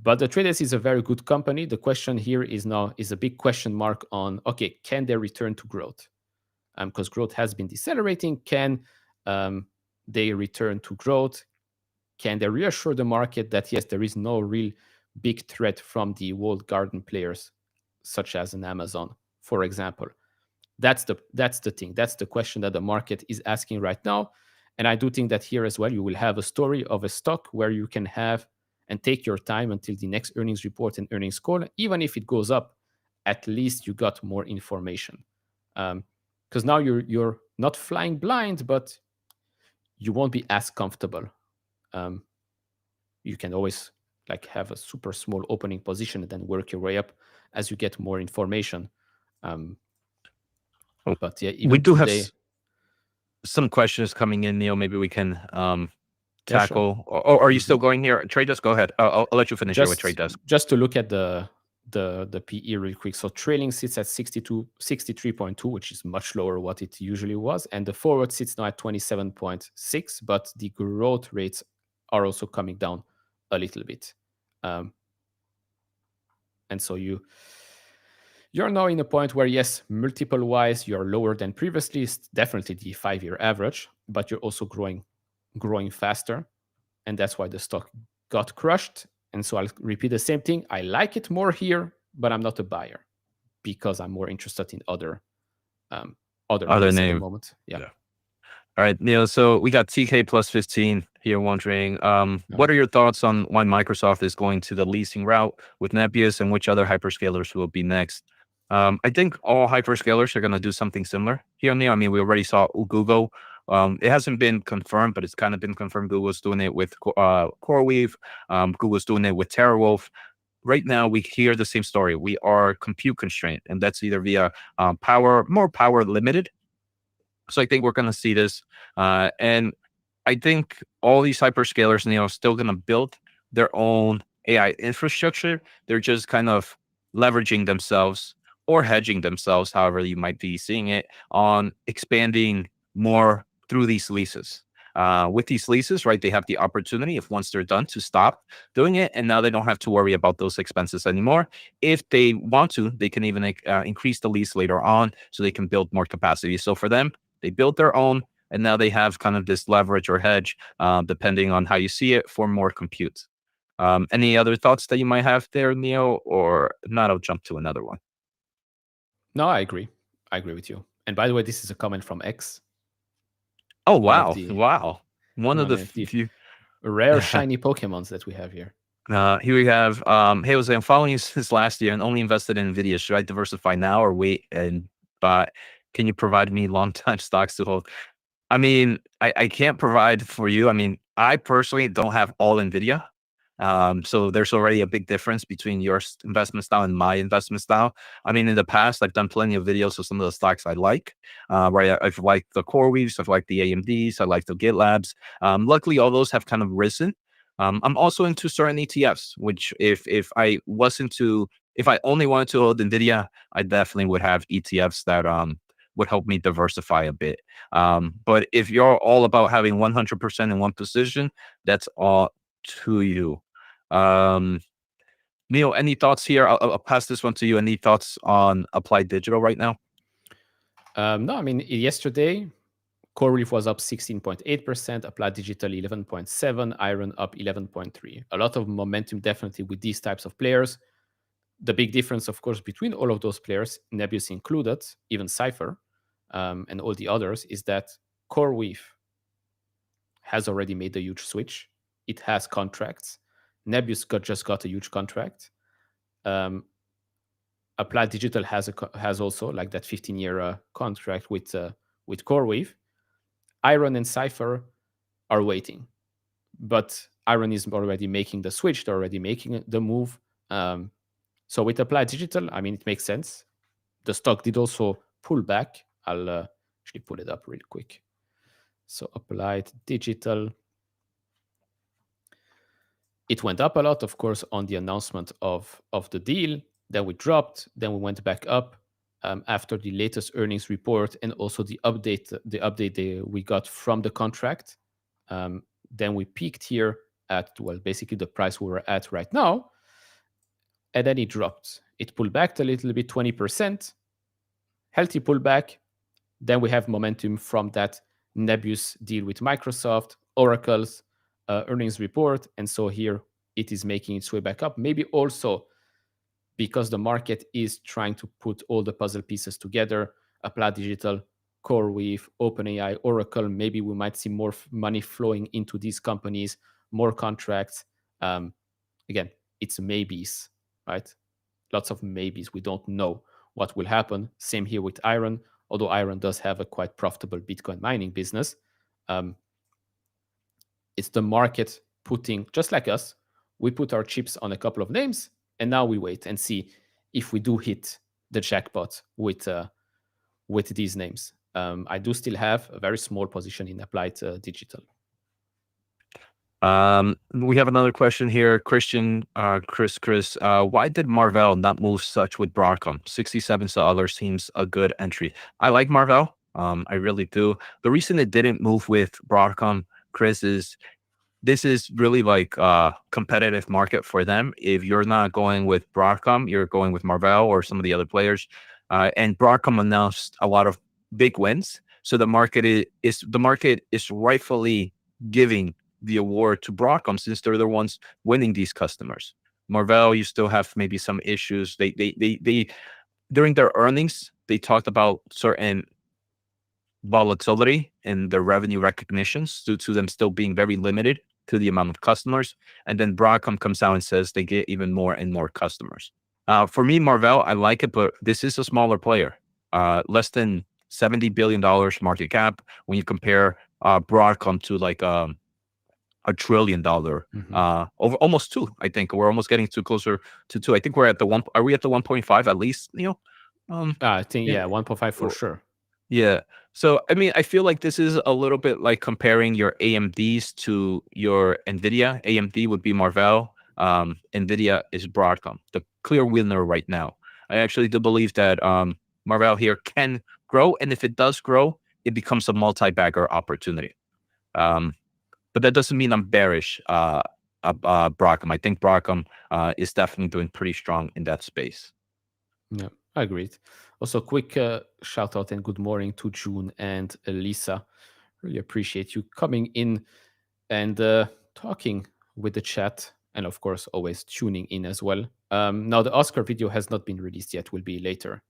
But the trade desk is a very good company. The question here is a big question mark on, okay, can they return to growth? Because growth has been decelerating. Can they return to growth? Can they reassure the market that, yes, there is no real big threat from the walled garden players, such as an Amazon, for example? That's the thing. That's the question that the market is asking right now. And I do think that here as well, you will have a story of a stock where you can have and take your time until the next earnings report and earnings call. Even if it goes up, at least you got more information. Because now you're not flying blind, but you won't be as comfortable. You can always have a super small opening position and then work your way up as you get more information. But yeah, we do today, have some questions coming in, Neil. Maybe we can tackle. Yeah, sure. Or are you still going here? Trade desk, go ahead. I'll let you finish here with trade desk. Just to look at the PE real quick. So trailing sits at 63.2, which is much lower what it usually was. And the forward sits now at 27.6, but the growth rates are also coming down a little bit. And so You're now in a point where, yes, multiple wise, you're lower than previously. It's definitely the 5-year average, but you're also growing faster. And that's why the stock got crushed. And so I'll repeat the same thing. I like it more here, but I'm not a buyer because I'm more interested in other Other names at the name. moment. Yeah. All right, Neil. So we got TK plus 15 here wondering, Yeah. what are your thoughts on why Microsoft is going to the leasing route with Nebius and which other hyperscalers will be next? I think all hyperscalers are going to do something similar here, Neil. I mean, we already saw Google. It hasn't been confirmed, but it's kind of been confirmed. Google's doing it with CoreWeave. Google's doing it with TeraWolf. Right now, we hear the same story. We are compute constrained, and that's either via more power limited. So I think we're going to see this. And I think all these hyperscalers, are still going to build their own AI infrastructure. They're just kind of leveraging themselves or hedging themselves, however you might be seeing it, on expanding more through these leases. With these leases, right, they have the opportunity, if once they're done, to stop doing it. And now they don't have to worry about those expenses anymore. If they want to, they can even increase the lease later on so they can build more capacity. So for them, they built their own, and now they have kind of this leverage or hedge, depending on how you see it, for more compute. Any other thoughts that you might have there, Neo? Or not, I'll jump to another one. No, I agree. I agree with you. And by the way, this is a comment from X. Oh, One of wow. the Wow. One of one the of the few. rare shiny Pokemons that we have here. Here we have, hey, Jose, I'm following you since last year and only invested in Nvidia. Should I diversify now or wait and buy? Can you provide me long time stocks to hold? I mean, I can't provide for you. I mean, I personally don't have all Nvidia. So there's already a big difference between your investment style and my investment style. I mean, in the past, I've done plenty of videos of some of the stocks I like, where I've liked the CoreWeaves, I've liked the AMDs, I like the Gitlabs. Luckily, all those have kind of risen. I'm also into certain ETFs, which if I wasn't to, if I only wanted to hold Nvidia, I definitely would have ETFs that would help me diversify a bit. But if you're all about having 100% in one position, that's all to you. Um, Neil, any thoughts here? I'll pass this one to you. Any thoughts on Applied Digital right now? No, I mean, yesterday, CoreWeave was up 16.8%, Applied Digital 11.7%, Iron up 11.3%. A lot of momentum definitely with these types of players. The big difference, of course, between all of those players, Nebius included, even Cypher, and all the others, is that CoreWeave has already made a huge switch. It has contracts. Nebius just got a huge contract. Applied Digital has also like that 15-year contract with CoreWeave. Iron and Cypher are waiting, but Iron is already making the switch. They're already making the move. So with Applied Digital, I mean, it makes sense. The stock did also pull back. I'll actually pull it up real quick. So Applied Digital, it went up a lot, of course, on the announcement of the deal. Then we dropped. Then we went back up after the latest earnings report and also the update we got from the contract. Then we peaked here at, well, basically the price we were at right now. And then it dropped. It pulled back a little bit, 20%. Healthy pullback. Then we have momentum from that Nebius deal with Microsoft, Oracle's earnings report. And so here it is making its way back up. Maybe also because the market is trying to put all the puzzle pieces together, Applied Digital, CoreWeave, OpenAI, Oracle, maybe we might see more money flowing into these companies, more contracts. Again, it's maybes, right? Lots of maybes. We don't know what will happen. Same here with Iron, although Iron does have a quite profitable Bitcoin mining business. It's the market putting, just like us, we put our chips on a couple of names, and now we wait and see if we do hit the jackpot with these names. I do still have a very small position in Applied Digital. We have another question here. Christian, Chris, why did Marvell not move such with Broadcom? $67 seems a good entry. I like Marvell. I really do. The reason it didn't move with Broadcom, Chris, is this is really like a competitive market for them. If you're not going with Broadcom, you're going with Marvell or some of the other players. And Broadcom announced a lot of big wins, so the market is rightfully giving the award to Broadcom since they're the ones winning these customers. Marvell, you still have maybe some issues. They during their earnings, they talked about certain volatility in their revenue recognitions due to them still being very limited to the amount of customers. And then Broadcom comes out and says they get even more and more customers. For me, Marvell, I like it, but this is a smaller player, less than $70 billion market cap. When you compare Broadcom to like $1 trillion, over almost two. I think we're almost getting too closer to two. I think we're at the one. Are we at the 1.5 at least? I think, Yeah. 1.5 for sure. Yeah. So, I mean, I feel like this is a little bit like comparing your AMDs to your Nvda. AMD would be Marvell. Nvda is Broadcom, the clear winner right now. I actually do believe that Marvell here can grow, and if it does grow, it becomes a multi-bagger opportunity. But that doesn't mean I'm bearish. Broadcom. I think Broadcom is definitely doing pretty strong in that space. Yeah, I agreed. Also, quick shout out and good morning to June and Lisa. Really appreciate you coming in and talking with the chat, and of course, always tuning in as well. Now, the Oscar video has not been released yet; will be later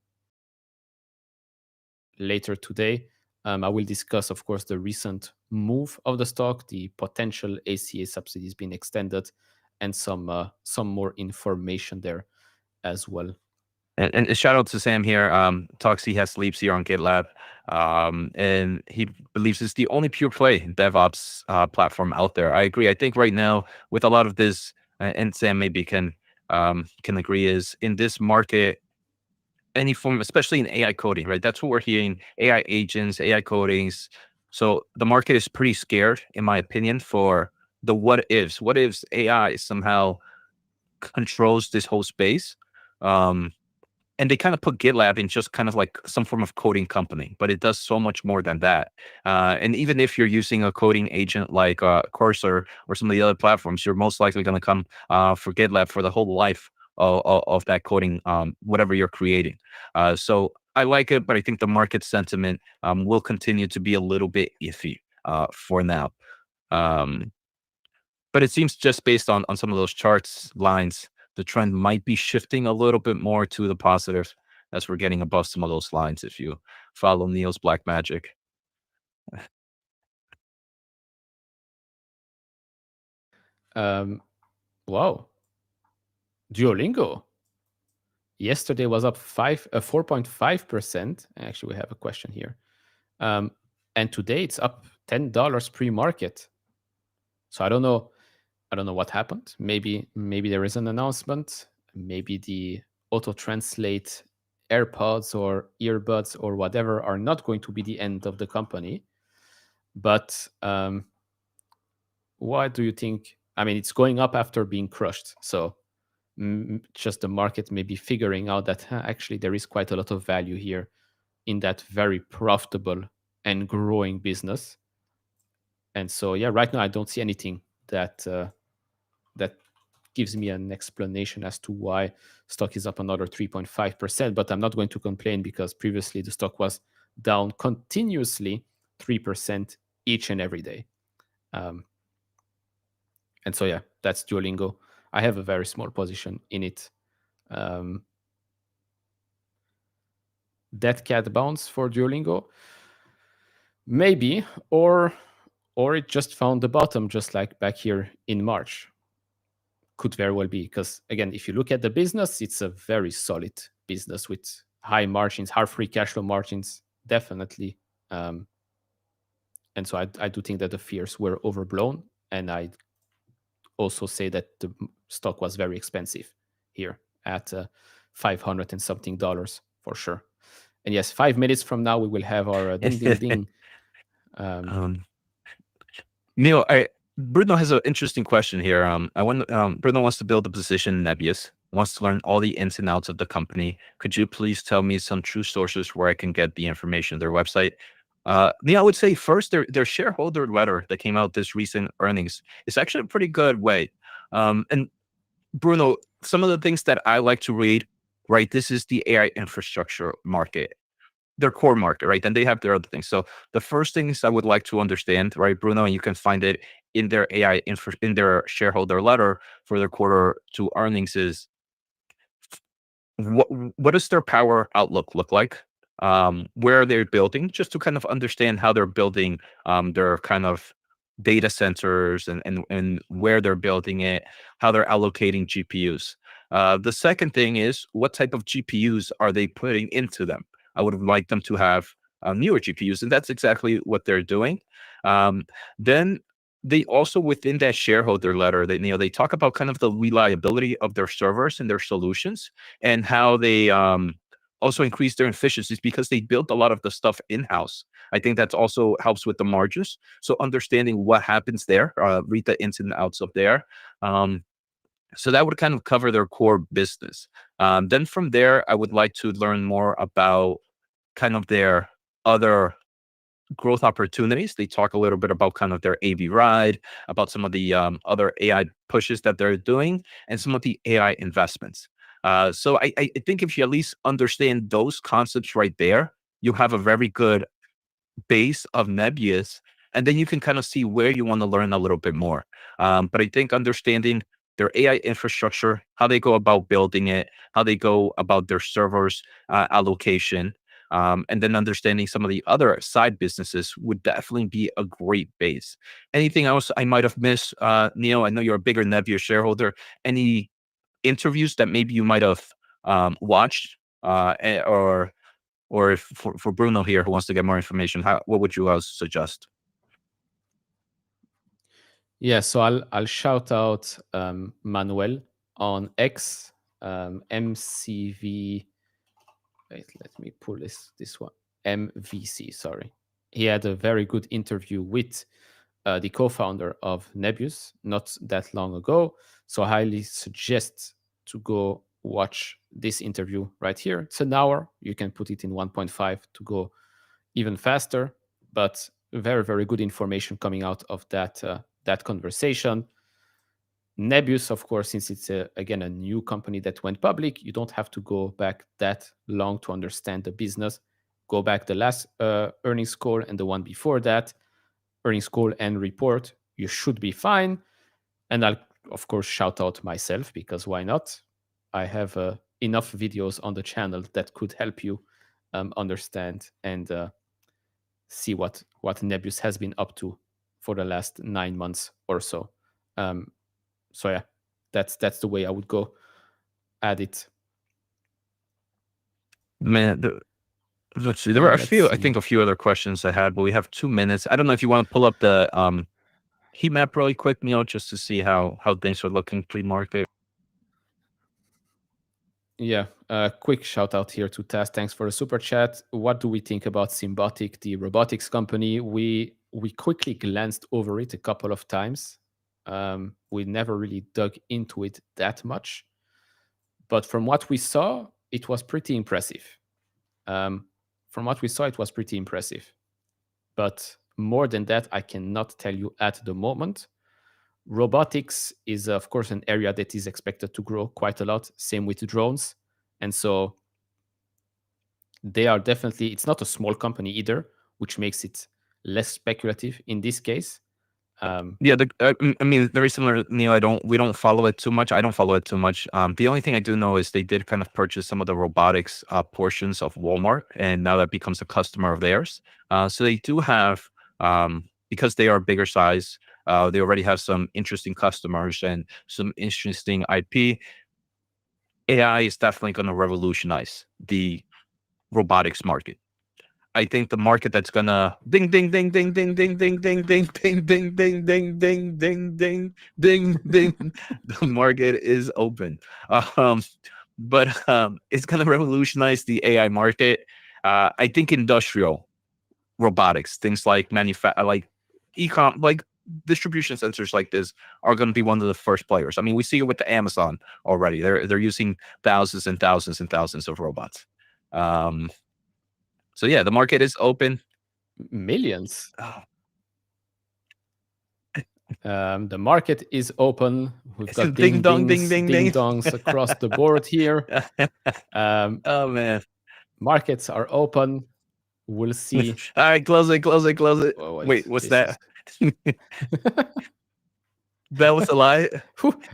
today. I will discuss, of course, the recent move of the stock, the potential ACA subsidies being extended, and some more information there as well. And a shout out to Sam here. Talks he has sleeps here on GitLab. And he believes it's the only pure play DevOps platform out there. I agree. I think right now with a lot of this, and Sam maybe can agree, is in this market, any form, especially in AI coding, right? That's what we're hearing: AI agents, AI codings. So the market is pretty scared, in my opinion, for the what ifs. What ifs AI somehow controls this whole space? And they kind of put GitLab in just kind of like some form of coding company, but it does so much more than that. And even if you're using a coding agent like Cursor or some of the other platforms, you're most likely going to come for GitLab for the whole life of that coding, whatever you're creating. So I like it, but I think the market sentiment will continue to be a little bit iffy for now. But it seems just based on some of those charts lines, the trend might be shifting a little bit more to the positive as we're getting above some of those lines. If you follow Neil's black magic. Wow. Duolingo yesterday was up 4.5%. Actually, we have a question here. And today it's up $10 pre-market. So I don't know what happened. Maybe there is an announcement. Maybe the auto translate AirPods or earbuds or whatever are not going to be the end of the company. But why do you think? I mean, it's going up after being crushed. So just the market maybe figuring out that actually there is quite a lot of value here in that very profitable and growing business. And so, yeah, right now I don't see anything that gives me an explanation as to why stock is up another 3.5%. But I'm not going to complain because previously the stock was down continuously 3% each and every day. And so, yeah, that's Duolingo. I have a very small position in it. Dead cat bounce for Duolingo? Maybe, or it just found the bottom, just like back here in March. Could very well be, because again, if you look at the business, it's a very solid business with high margins, high free cash flow margins, definitely. And so I do think that the fears were overblown, and I also say that the stock was very expensive here at $500 and something for sure. And yes, 5 minutes from now we will have our ding ding ding. Neil, Bruno has an interesting question here. Bruno wants to build a position in Nebius, wants to learn all the ins and outs of the company. Could you please tell me some true sources where I can get the information, their website? Yeah, I would say first their shareholder letter that came out this recent earnings is actually a pretty good way. And Bruno, some of the things that I like to read, right? This is the AI infrastructure market, their core market, right? And they have their other things. So the first things I would like to understand, right, Bruno, and you can find it in their in their shareholder letter for their quarter two earnings is what does their power outlook look like? Where are they building? Just to kind of understand how they're building their kind of data centers and where they're building it, how they're allocating GPUs. The second thing is what type of GPUs are they putting into them? I would like them to have newer GPUs, and that's exactly what they're doing. Then they also within that shareholder letter, they talk about kind of the reliability of their servers and their solutions and how they also increase their efficiencies because they built a lot of the stuff in-house. I think that also helps with the margins. So understanding what happens there, read the ins and outs of there. So that would kind of cover their core business. Then from there, I would like to learn more about kind of their other growth opportunities. They talk a little bit about kind of their AV ride, about some of the other AI pushes that they're doing, and some of the AI investments. So I think if you at least understand those concepts right there, you have a very good base of Nebius, and then you can kind of see where you want to learn a little bit more. But I think understanding their AI infrastructure, how they go about building it, how they go about their servers allocation, and then understanding some of the other side businesses would definitely be a great base. Anything else I might have missed, Neil? I know you're a bigger Nebius shareholder. Any interviews that maybe you might have watched, or if for Bruno here who wants to get more information, what would you else suggest? Yeah, so I'll shout out Manuel on X, MCV. Wait, let me pull this one. MVC, sorry. He had a very good interview with the co-founder of Nebius not that long ago. So I highly suggest to go watch this interview right here. It's an hour. You can put it in 1.5 to go even faster, but very, very good information coming out of that conversation. Nebius, of course, since it's again a new company that went public, you don't have to go back that long to understand the business. Go back the last earnings call and the one before that, earnings call and report. You should be fine. And I'll, of course, shout out myself because why not? I have enough videos on the channel that could help you understand and see what Nebius has been up to for the last 9 months or so. So yeah, that's the way I would go at it. Man, let's see. There were a Let's few, I see. think, a few other questions I had, but we have 2 minutes. I don't know if you want to pull up the heat map really quick, Neil, just to see how things are looking pre-market. Yeah, quick shout out here to Taz. Thanks for the super chat. What do we think about Symbotic, the robotics company? We quickly glanced over it a couple of times. We never really dug into it that much, but from what we saw, it was pretty impressive. But more than that, I cannot tell you at the moment. Robotics is, of course, an area that is expected to grow quite a lot. Same with drones. And so they are definitely, it's not a small company either, which makes it less speculative in this case. Yeah, I mean, very similar, Neil. We don't follow it too much. I don't follow it too much. The only thing I do know is they did kind of purchase some of the robotics portions of Walmart, and now that becomes a customer of theirs. So they do have, because they are bigger size, they already have some interesting customers and some interesting IP. AI is definitely going to revolutionize the robotics market. I think the market that's gonna ding ding ding ding ding ding ding ding ding ding ding ding ding ding ding ding ding ding. The market is open, but it's gonna revolutionize the AI market. I think industrial robotics, things like like ecom, like distribution centers like this, are going to be one of the first players. I mean, we see it with the Amazon already. They're using thousands and thousands and thousands of robots. So yeah, the market is open. Millions. Oh, The market is open. We've got ding dong, ding ding ding. dongs across the board here. Oh man. Markets are open. We'll see. All right, close it. Oh, Wait, what's this that? That was a lie.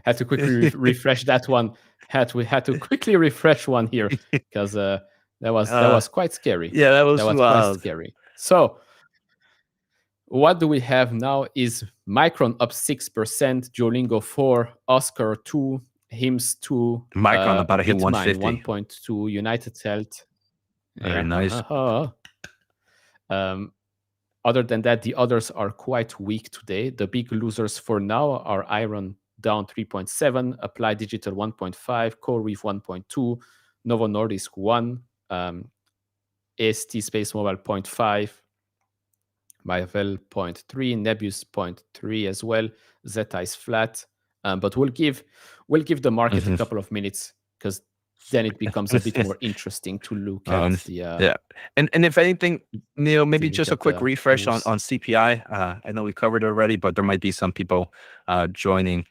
Had to quickly refresh that one. We had to quickly refresh one here because that was quite scary. Yeah, that was quite wild. scary. So what do we have now is Micron up 6%, Duolingo 4, Oscar 2, HIMS 2, Micron about to hit Bitmine 150. 1.2, United Health. Very nice. Other than that, the others are quite weak today. The big losers for now are Iron down 3.7, Applied Digital 1.5, CoreWeave 1.2, Novo Nordisk 1, AST Space Mobile 0.5, Marvel 0.3, Nebius 0.3 as well. Zeta is flat, but we'll give the market a couple of minutes because then it becomes a bit more interesting to look at the yeah. And if anything, Neil, maybe just a quick refresh on moves. CPI. I know we covered it already, but there might be some people joining.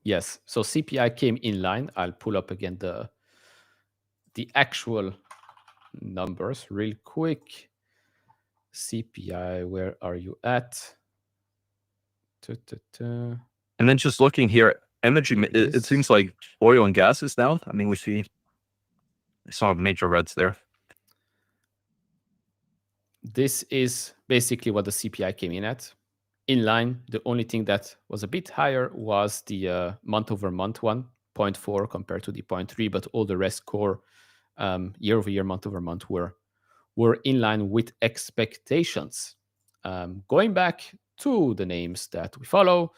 Yes, so CPI came in line. I'll pull up again the actual numbers real quick. CPI, where are you at? And then just looking here, energy, it seems like oil and gas is down. I mean, we saw major reds there. This is basically what the CPI came in at. In line, the only thing that was a bit higher was the month-over-month one, 0.4 compared to the 0.3, but all the rest core year-over-year, month-over-month were in line with expectations. Going back to the names that we follow,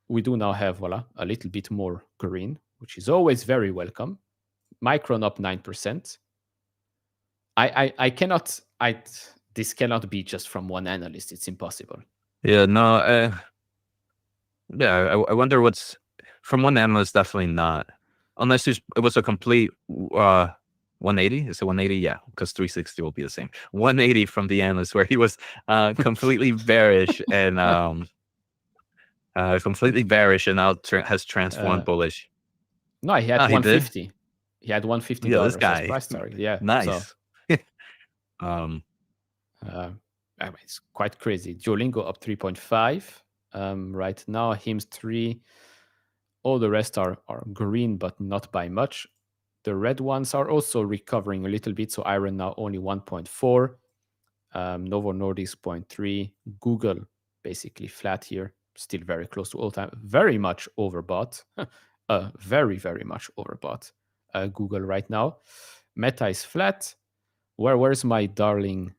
we do now have, voila, a little bit more green, which is always very welcome. Micron up 9%. This cannot be just from one analyst. It's impossible. Yeah, no. I wonder what's from one analyst. Definitely not, unless it was a complete 180. Is it 180? Yeah, because 360 will be the same. 180 from the analyst where he was completely bearish and now has transformed bullish. No, he had 150. He had $150 this guy. as price target. Yeah, nice. So, it's quite crazy. Duolingo up 3.5 right now. HIMS 3. All the rest are green, but not by much. The red ones are also recovering a little bit. So Iron now only 1.4. Novo Nordisk 0.3. Google basically flat here. Still very close to all time. Very much overbought. Very, very much overbought. Google right now. Meta is flat. Where's my darling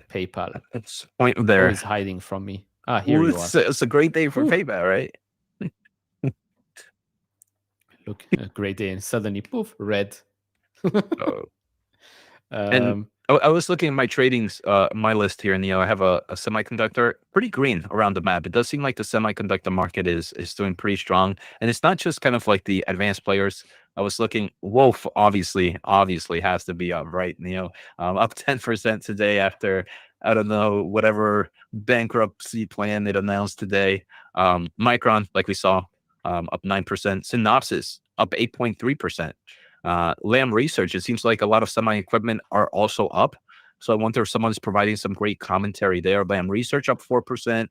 PayPal? It's point there. Always hiding from me. Here you are. It's a great day for PayPal, right? Look, a great day, and suddenly, poof, red. And I was looking at my tradings, my list here, and I have a semiconductor, pretty green around the map. It does seem like the semiconductor market is doing pretty strong, and it's not just kind of like the advanced players. I was looking, Wolf obviously has to be up, right? Up 10% today after, I don't know, whatever bankruptcy plan it announced today. Micron, like we saw, up 9%. Synopsys up 8.3%. Lam Research, it seems like a lot of semi equipment are also up. So I wonder if someone's providing some great commentary there. Lam Research up 4%,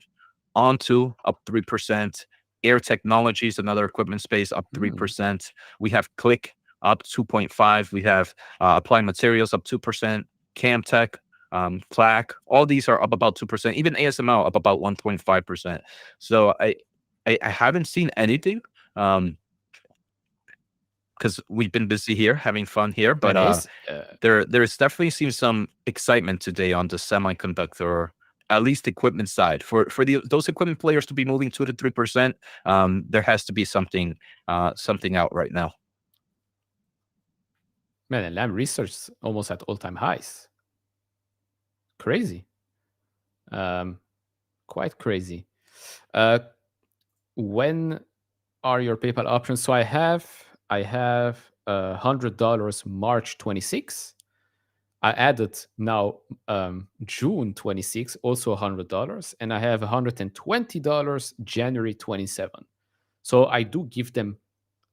Onto up 3%, Air Technologies, another equipment space, up 3%. We have Click up 2.5%. We have Applied Materials up 2%, Camtech, Plaque, all these are up about 2%. Even ASML up about 1.5%. So I haven't seen anything. Because we've been busy here, having fun here, but there's definitely seems some excitement today on the semiconductor, at least equipment side. For those equipment players to be moving 2 to 3%, there has to be something out right now. Man, and Lam Research is almost at all-time highs. Crazy. Quite crazy. When are your PayPal options? So I have $100 March 26. I added now June 26, also $100, and I have $120 January 27. So I do give them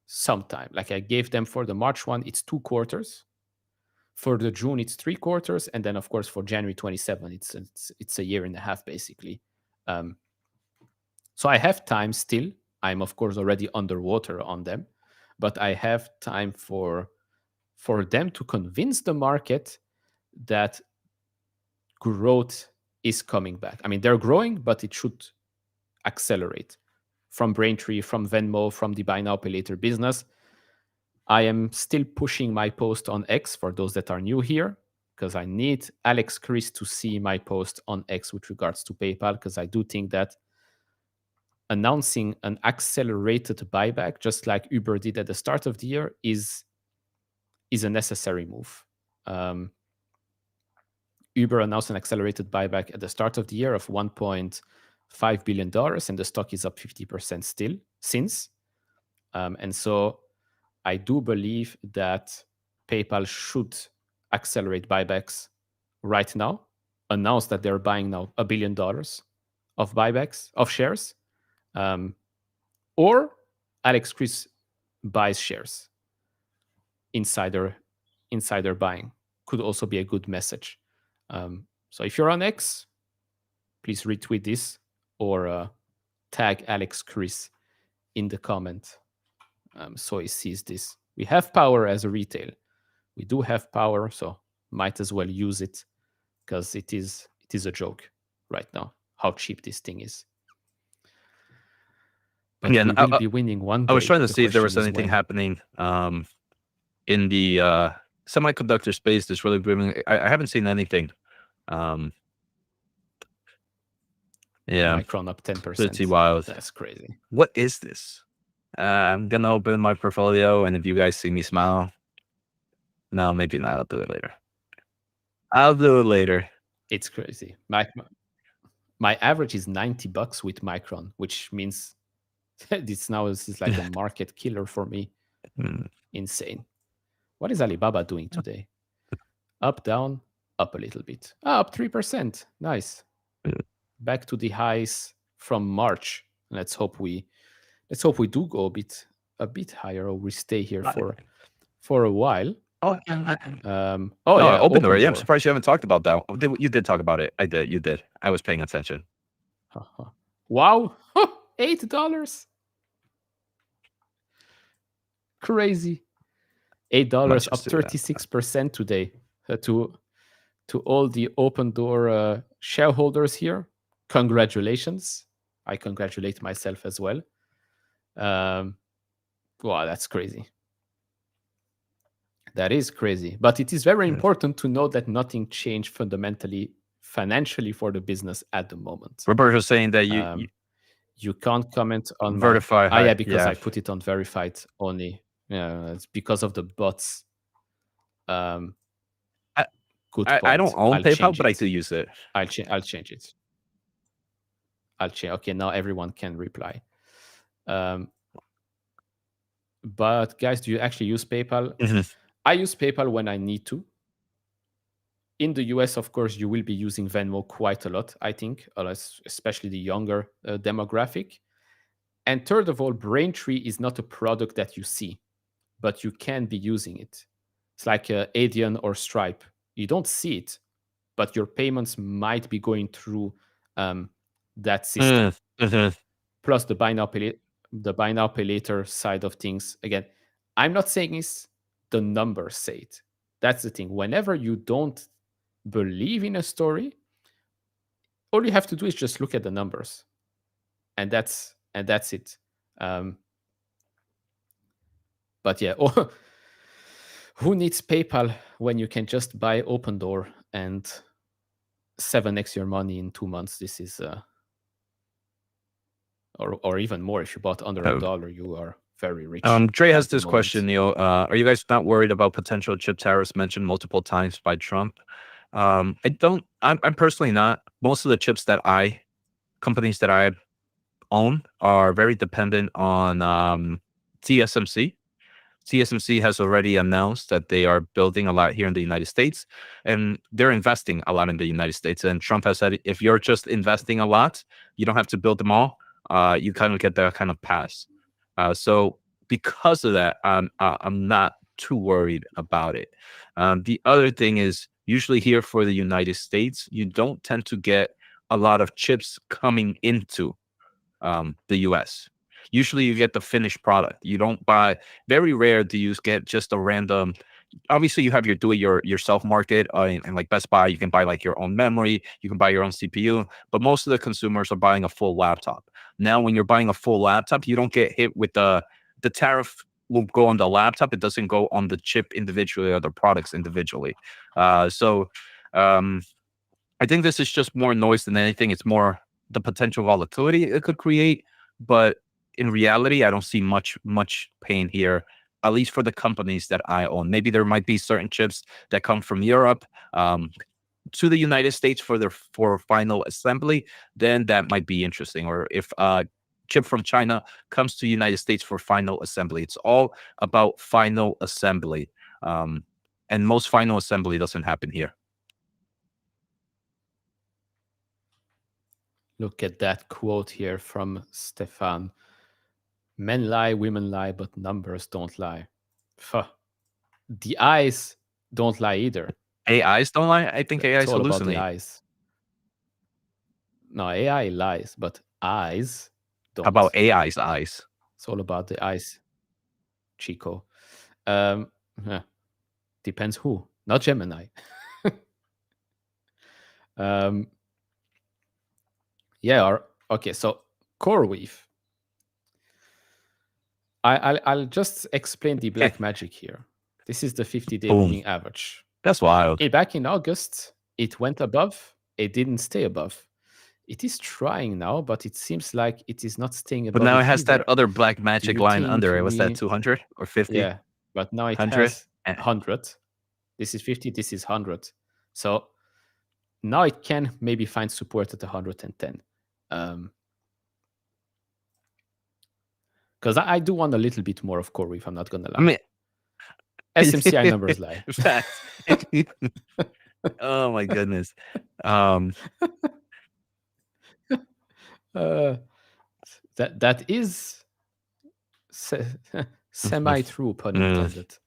some time. Like I gave them for the March one, it's 2 quarters. For the June, it's 3 quarters, and then of course for January 27, it's a year and a half basically. So I have time still. I'm of course already underwater on them, but I have time for them to convince the market that growth is coming back. I mean, they're growing, but it should accelerate. From Braintree, from Venmo, from the buy now pay later business. I am still pushing my post on X for those that are new here, because I need Alex Chris to see my post on X with regards to PayPal, because I do think that announcing an accelerated buyback, just like Uber did at the start of the year, is a necessary move. Uber announced an accelerated buyback at the start of the year of $1.5 billion, and the stock is up 50% still since. And so I do believe that PayPal should accelerate buybacks right now, announce that they're buying now $1 billion of buybacks of shares, or Alex Chris buys shares. Insider buying could also be a good message. So if you're on X, please retweet this or tag Alex Chris in the comment so he sees this. We have power as a retail. We do have power, so might as well use it, because it is a joke right now how cheap this thing is. But yeah, we will be winning one day. I was trying to see if there was anything happening in the semiconductor space that's really booming. I haven't seen anything. Yeah, Micron up 10%. Pretty wild. That's crazy. What is this? I'm gonna open my portfolio, and if you guys see me smile, no, maybe not. I'll do it later. It's crazy. My average is $90 with Micron, which means this is like a market killer for me. Insane. What is Alibaba doing today? Up, down, up a little bit. Up 3%. Nice. Back to the highs from March. Let's hope we do go a bit higher, or we stay here for a while. Open Door. Yeah, I'm surprised you haven't talked about that. You did talk about it. I did. You did. I was paying attention. Wow. $8. Crazy. $8 up 36% today. To all the Open Door shareholders here, congratulations. I congratulate myself as well. Wow, that's crazy. That is crazy. But it is very important to know that nothing changed fundamentally financially for the business at the moment. Roberto's saying that you can't comment on verify. Yeah, because I put it on verified only. Yeah, it's because of the bots. Good point. I don't own PayPal, but I do use it. I'll change it. Okay, now everyone can reply. But guys, do you actually use PayPal? I use PayPal when I need to. In the US, of course, you will be using Venmo quite a lot, I think, especially the younger demographic. And third of all, Braintree is not a product that you see, but you can be using it. It's like Adyen or Stripe. You don't see it, but your payments might be going through that system. Plus the buy now pay later side of things. Again, I'm not saying it's the numbers say it. That's the thing. Whenever you don't believe in a story, all you have to do is just look at the numbers, and that's it. But yeah, who needs PayPal when you can just buy Open Door and 7x your money in 2 months? This is or even more. If you bought under $1, you are very rich. Dre has this question, Neil. Are you guys not worried about potential chip tariffs mentioned multiple times by Trump? I'm personally not. Most of the chips companies that I own are very dependent on TSMC. TSMC has already announced that they are building a lot here in the United States, and they're investing a lot in the United States. And Trump has said, if you're just investing a lot, you don't have to build them all. You kind of get that kind of pass. So because of that, I'm not too worried about it. The other thing is, usually here for the United States, you don't tend to get a lot of chips coming into the US. Usually you get the finished product. You don't buy, very rare do you get just a random. Obviously you have your yourself market, and like Best Buy, you can buy like your own memory, you can buy your own CPU, but most of the consumers are buying a full laptop. Now when you're buying a full laptop, you don't get hit with the tariff will go on the laptop. It doesn't go on the chip individually or the products individually. So I think this is just more noise than anything. It's more the potential volatility it could create, but in reality, I don't see much pain here, at least for the companies that I own. Maybe there might be certain chips that come from Europe to the United States for final assembly. Then that might be interesting. Or if chip from China comes to the United States for final assembly, it's all about final assembly, and most final assembly doesn't happen here. Look at that quote here from Stefan. Men lie, women lie, but numbers don't lie. The eyes don't lie either. AIs don't lie? I think AIs It's all about the hallucinate. eyes. No, AI lies, but eyes don't. How about AI's eyes? It's all about the eyes, Chico. Depends who, not Gemini. Okay, so CoreWeave. I'll just explain the black magic here. This is the 50-day moving average. That's wild. Back in August, it went above. It didn't stay above. It is trying now, but it seems like it is not staying above. But now it has that other black magic line under it. Was that 200 or 50? Yeah, but now it 100? has 100. This is 50. This is 100. So now it can maybe find support at 110. Because I do want a little bit more of CoreWeave, I'm not going to lie. I mean, SMCI numbers lie. Oh my goodness. That is semi-true, pun intended.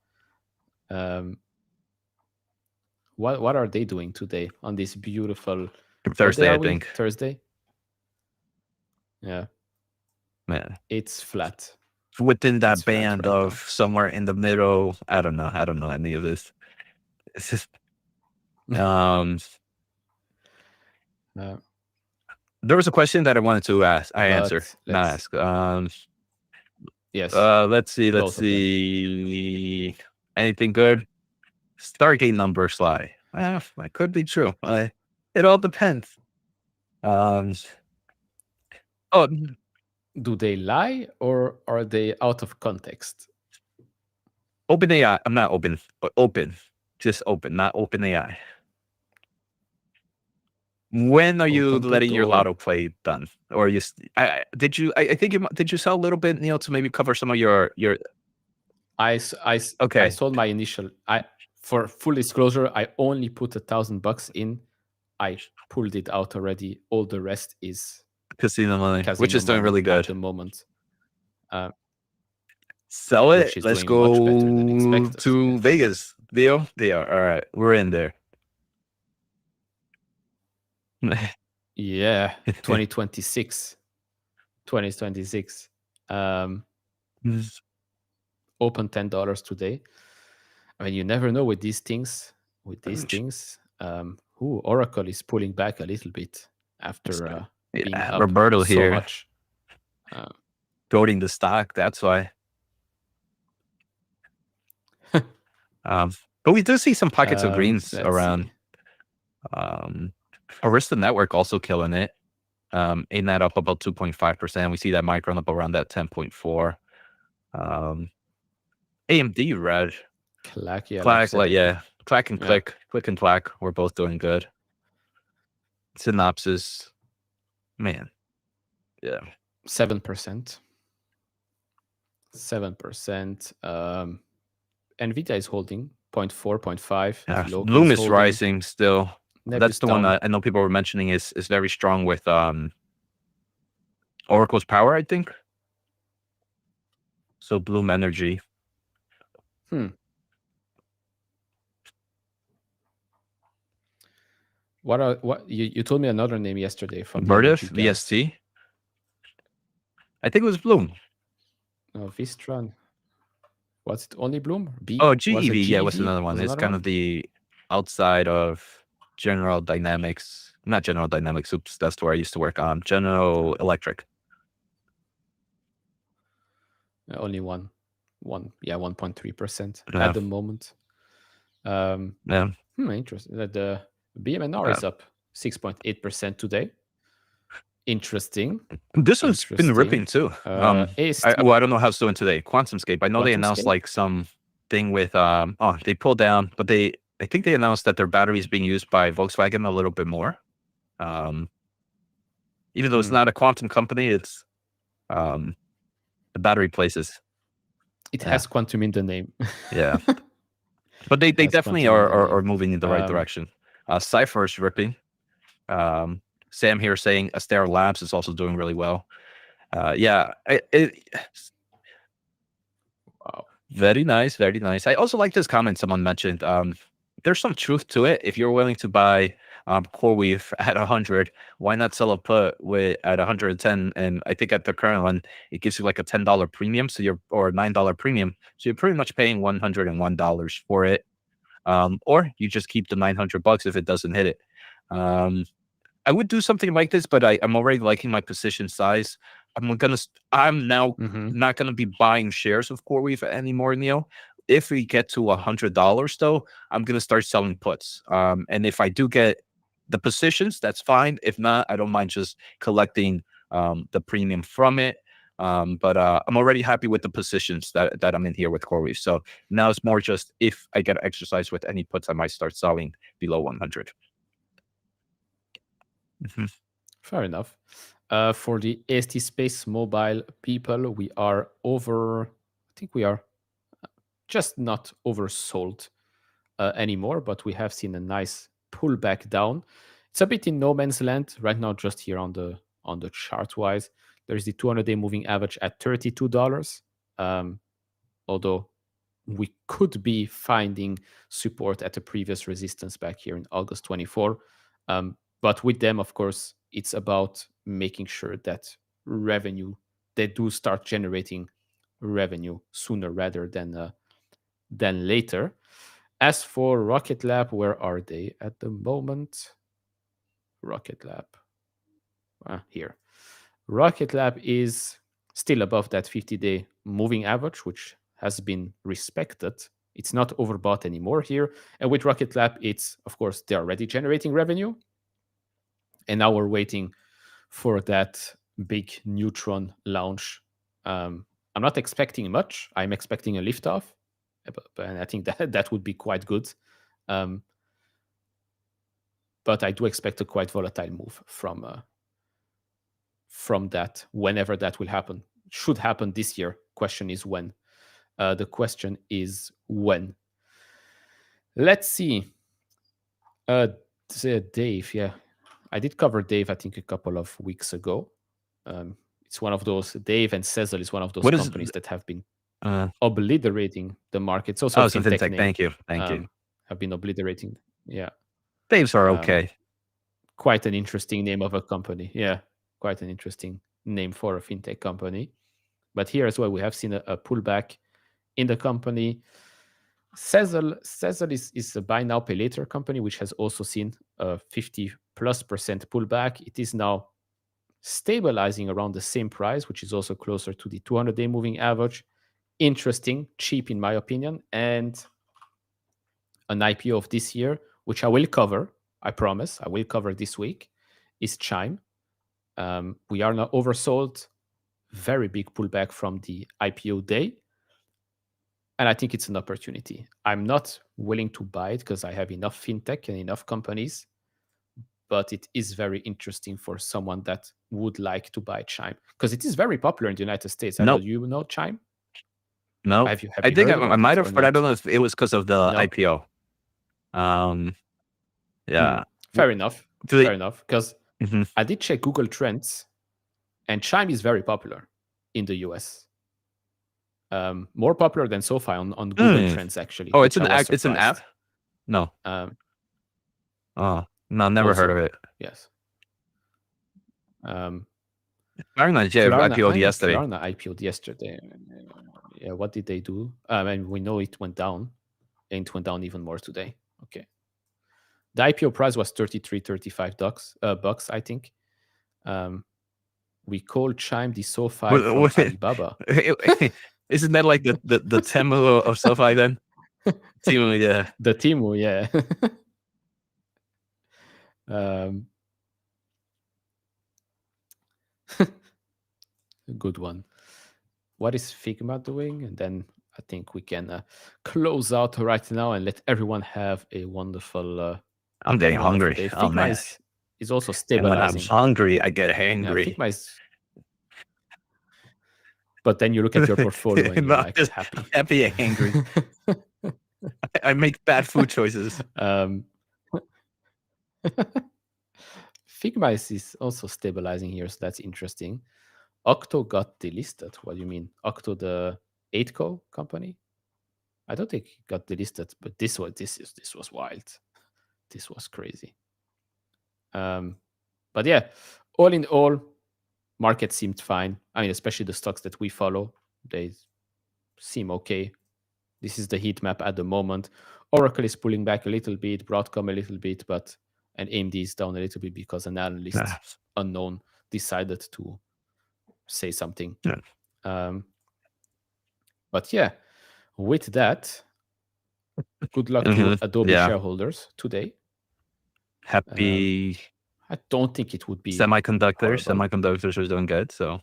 What are they doing today on this beautiful Thursday? I think Thursday. Yeah, man, it's flat within that band of somewhere in the middle. I don't know any of this. It's just there was a question that I wanted to ask. Yes. Let's see. Anything good? Stargate numbers lie. That could be true. It all depends. Do they lie or are they out of context? OpenAI. I'm not open, but open. Just open, not OpenAI. When are you letting your lotto play done? Or you? I think did you sell a little bit, Neil, to maybe cover some of your? I sold my initial. For full disclosure, I only put $1,000 in. I pulled it out already. All the rest is casino money, which is doing really good at the moment. Sell it. Let's go to Vegas. Deal. All right, we're in there. Yeah, 2026. Open $10 today. I mean, you never know with these things. Oracle is pulling back a little bit after being up Roberto so here much. goading the stock. That's why. But we do see some pockets of greens around. Arista Network also killing it. In that up about 2.5%. We see that Micron up around that 10.4. AMD red. Clack and Click. Click and Clack. We're both doing good. Synopsys, man, yeah, 7%. 7%. Nvda is holding 0.4, 0.5. Yeah, Loki Bloom is is holding. rising still. That's Nebius the one down. that I know people were mentioning is very strong with Oracle's power, I think. So Bloom Energy. What you told me another name yesterday from the Vertiv, energy guys. VST. I think it was Bloom. No, Vistron. Was it only Bloom? Oh, Was it GEV. Yeah, what's another one? Was It's another kind one? of the outside of General Dynamics. Not General Dynamics. Oops, that's where I used to work on. General Electric. Only 1.3% Yeah. at the moment. Yeah. Interesting. The BMNR is up 6.8% today. Interesting. This one's been ripping too. AST, I don't know how it's doing today. QuantumScape. I know they announced QuantumScape? like some thing with they pulled down, but I think they announced that their battery is being used by Volkswagen a little bit more. Even though it's not a quantum company, it's the battery places. It has quantum in the name. Yeah. But they definitely are moving in the right direction. Cypher is ripping. Sam here saying Astera Labs is also doing really well. Yeah. Wow. Very nice. Very nice. I also like this comment someone mentioned. There's some truth to it. If you're willing to buy CoreWeave at 100, why not sell a put at 110? And I think at the current one, it gives you like a $10 premium. Or a $9 premium. So you're pretty much paying $101 for it. Or you just keep the $900 if it doesn't hit it. I would do something like this, but I'm already liking my position size. I'm now not gonna be buying shares of CoreWeave anymore, Neil. If we get to $100 though, I'm gonna start selling puts. And if I do get the positions, that's fine. If not, I don't mind just collecting the premium from it. But I'm already happy with the positions that I'm in here with CoreWeave. So now it's more just if I get exercise with any puts, I might start selling below 100. Fair enough. For the AST Space Mobile people, we are I think we are just not oversold anymore, but we have seen a nice pullback down. It's a bit in no man's land right now, just here on the chart wise. There's the 200-day moving average at $32. Although we could be finding support at the previous resistance back here in August 24. But with them, of course, it's about making sure that they do start generating revenue sooner rather than later. As for Rocket Lab, where are they at the moment? Rocket Lab. Here. Rocket Lab is still above that 50-day moving average, which has been respected. It's not overbought anymore here. And with Rocket Lab, it's, of course, they're already generating revenue. And now we're waiting for that big Neutron launch. I'm not expecting much. I'm expecting a liftoff. And I think that would be quite good. But I do expect a quite volatile move from that, whenever that will happen. Should happen this year. Question is when. The question is when. Let's see. Dave, yeah. I did cover Dave, I think, a couple of weeks ago. It's one of those, Dave and Sezzle is one of those companies that have been obliterating the market. It's also a fintech name. Thank you. Have been obliterating. Yeah. Dave's are okay. Quite an interesting name of a company. Yeah. Quite an interesting name for a fintech company. But here as well, we have seen a pullback in the company. Sezzle is a buy now, pay later company, which has also seen a 50+% pullback. It is now stabilizing around the same price, which is also closer to the 200-day moving average. Interesting, cheap in my opinion. And an IPO of this year, which I will cover, I promise, I will cover this week, is Chime. We are now oversold. Very big pullback from the IPO day. And I think it's an opportunity. I'm not willing to buy it because I have enough fintech and enough companies. But it is very interesting for someone that would like to buy Chime because it is very popular in the United States. I know you know Chime. No, Have you I think heard I about might it or have, but I not? don't know if it was because of the No? IPO. Yeah. Fair enough. Do they? Fair enough. Because Mhm. I did check Google Trends, and Chime is very popular in the US. More popular than SoFi on Google Trends, actually. Oh, which it's I an was app. It's an app. surprised. No. Oh no, never heard of Also, it. yes. Klarna, yeah, Klarna, IPO'd yesterday. Klarna IPO'd yesterday. Yeah, what did they do? I mean, we know it went down, and it went down even more today. Okay. The IPO price was 33, 35 bucks, I think. We call Chime the SoFi from Alibaba. Isn't that like the Temu of SoFi then? Temu, yeah. The Temu, yeah. Good one. What is Figma doing? And then I think we can close out right now and let everyone have a wonderful I'm getting hungry. day. Oh Figma man. is also And when I'm stabilizing. hungry, I get Yeah, hangry. Figma is. But then you look at your portfolio and you're like happy. I'm happy and angry. I make bad food choices. Figma is also stabilizing here, so that's interesting. Octo got delisted. What do you mean? Octo, the 8Co company? I don't think it got delisted, but this was wild. This was crazy. But yeah, all in all, market seemed fine. I mean, especially the stocks that we follow, they seem okay. This is the heat map at the moment. Oracle is pulling back a little bit, Broadcom a little bit, and AMD is down a little bit because an analyst unknown decided to say something. Yeah. But yeah, with that, good luck to Adobe shareholders today. Happy. I don't think it would be Semiconductors. horrible. Semiconductors are doing good. So.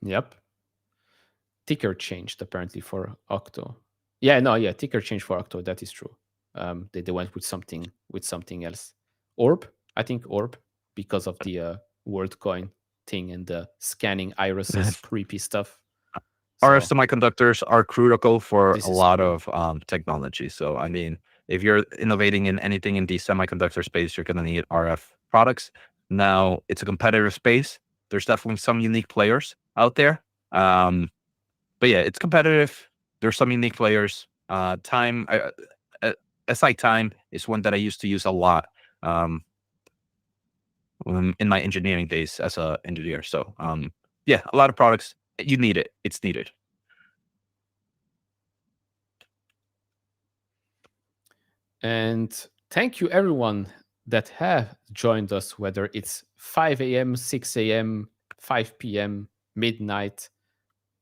Yep. Ticker changed apparently for Octo. Yeah, ticker changed for Octo. That is true. They went with something else. Orb, I think Orb, because of the WorldCoin thing and the scanning irises, creepy stuff. RF semiconductors are critical for a lot cool. of technology. So, I mean, if you're innovating in anything in the semiconductor space, you're going to need RF products. Now, it's a competitive space. There's definitely some unique players out there. But yeah, it's competitive. There's some unique players. Time is one that I used to use a lot in my engineering days as an engineer. So, yeah, a lot of products. You need it. It's needed. And thank you, everyone that have joined us, whether it's 5 a.m., 6 a.m., 5 p.m., midnight.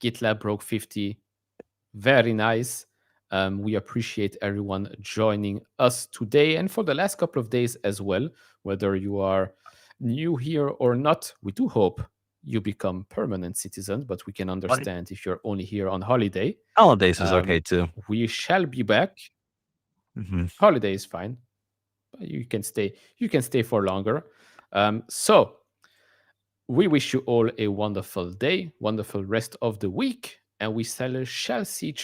GitLab broke 50. Very nice. We appreciate everyone joining us today and for the last couple of days as well. Whether you are new here or not, we do hope you become permanent citizens, but we can understand if you're only here on holiday. Holidays is okay too. We shall be back. Holiday is fine, but you can stay. You can stay for longer. So we wish you all a wonderful day, wonderful rest of the week, and we shall see each other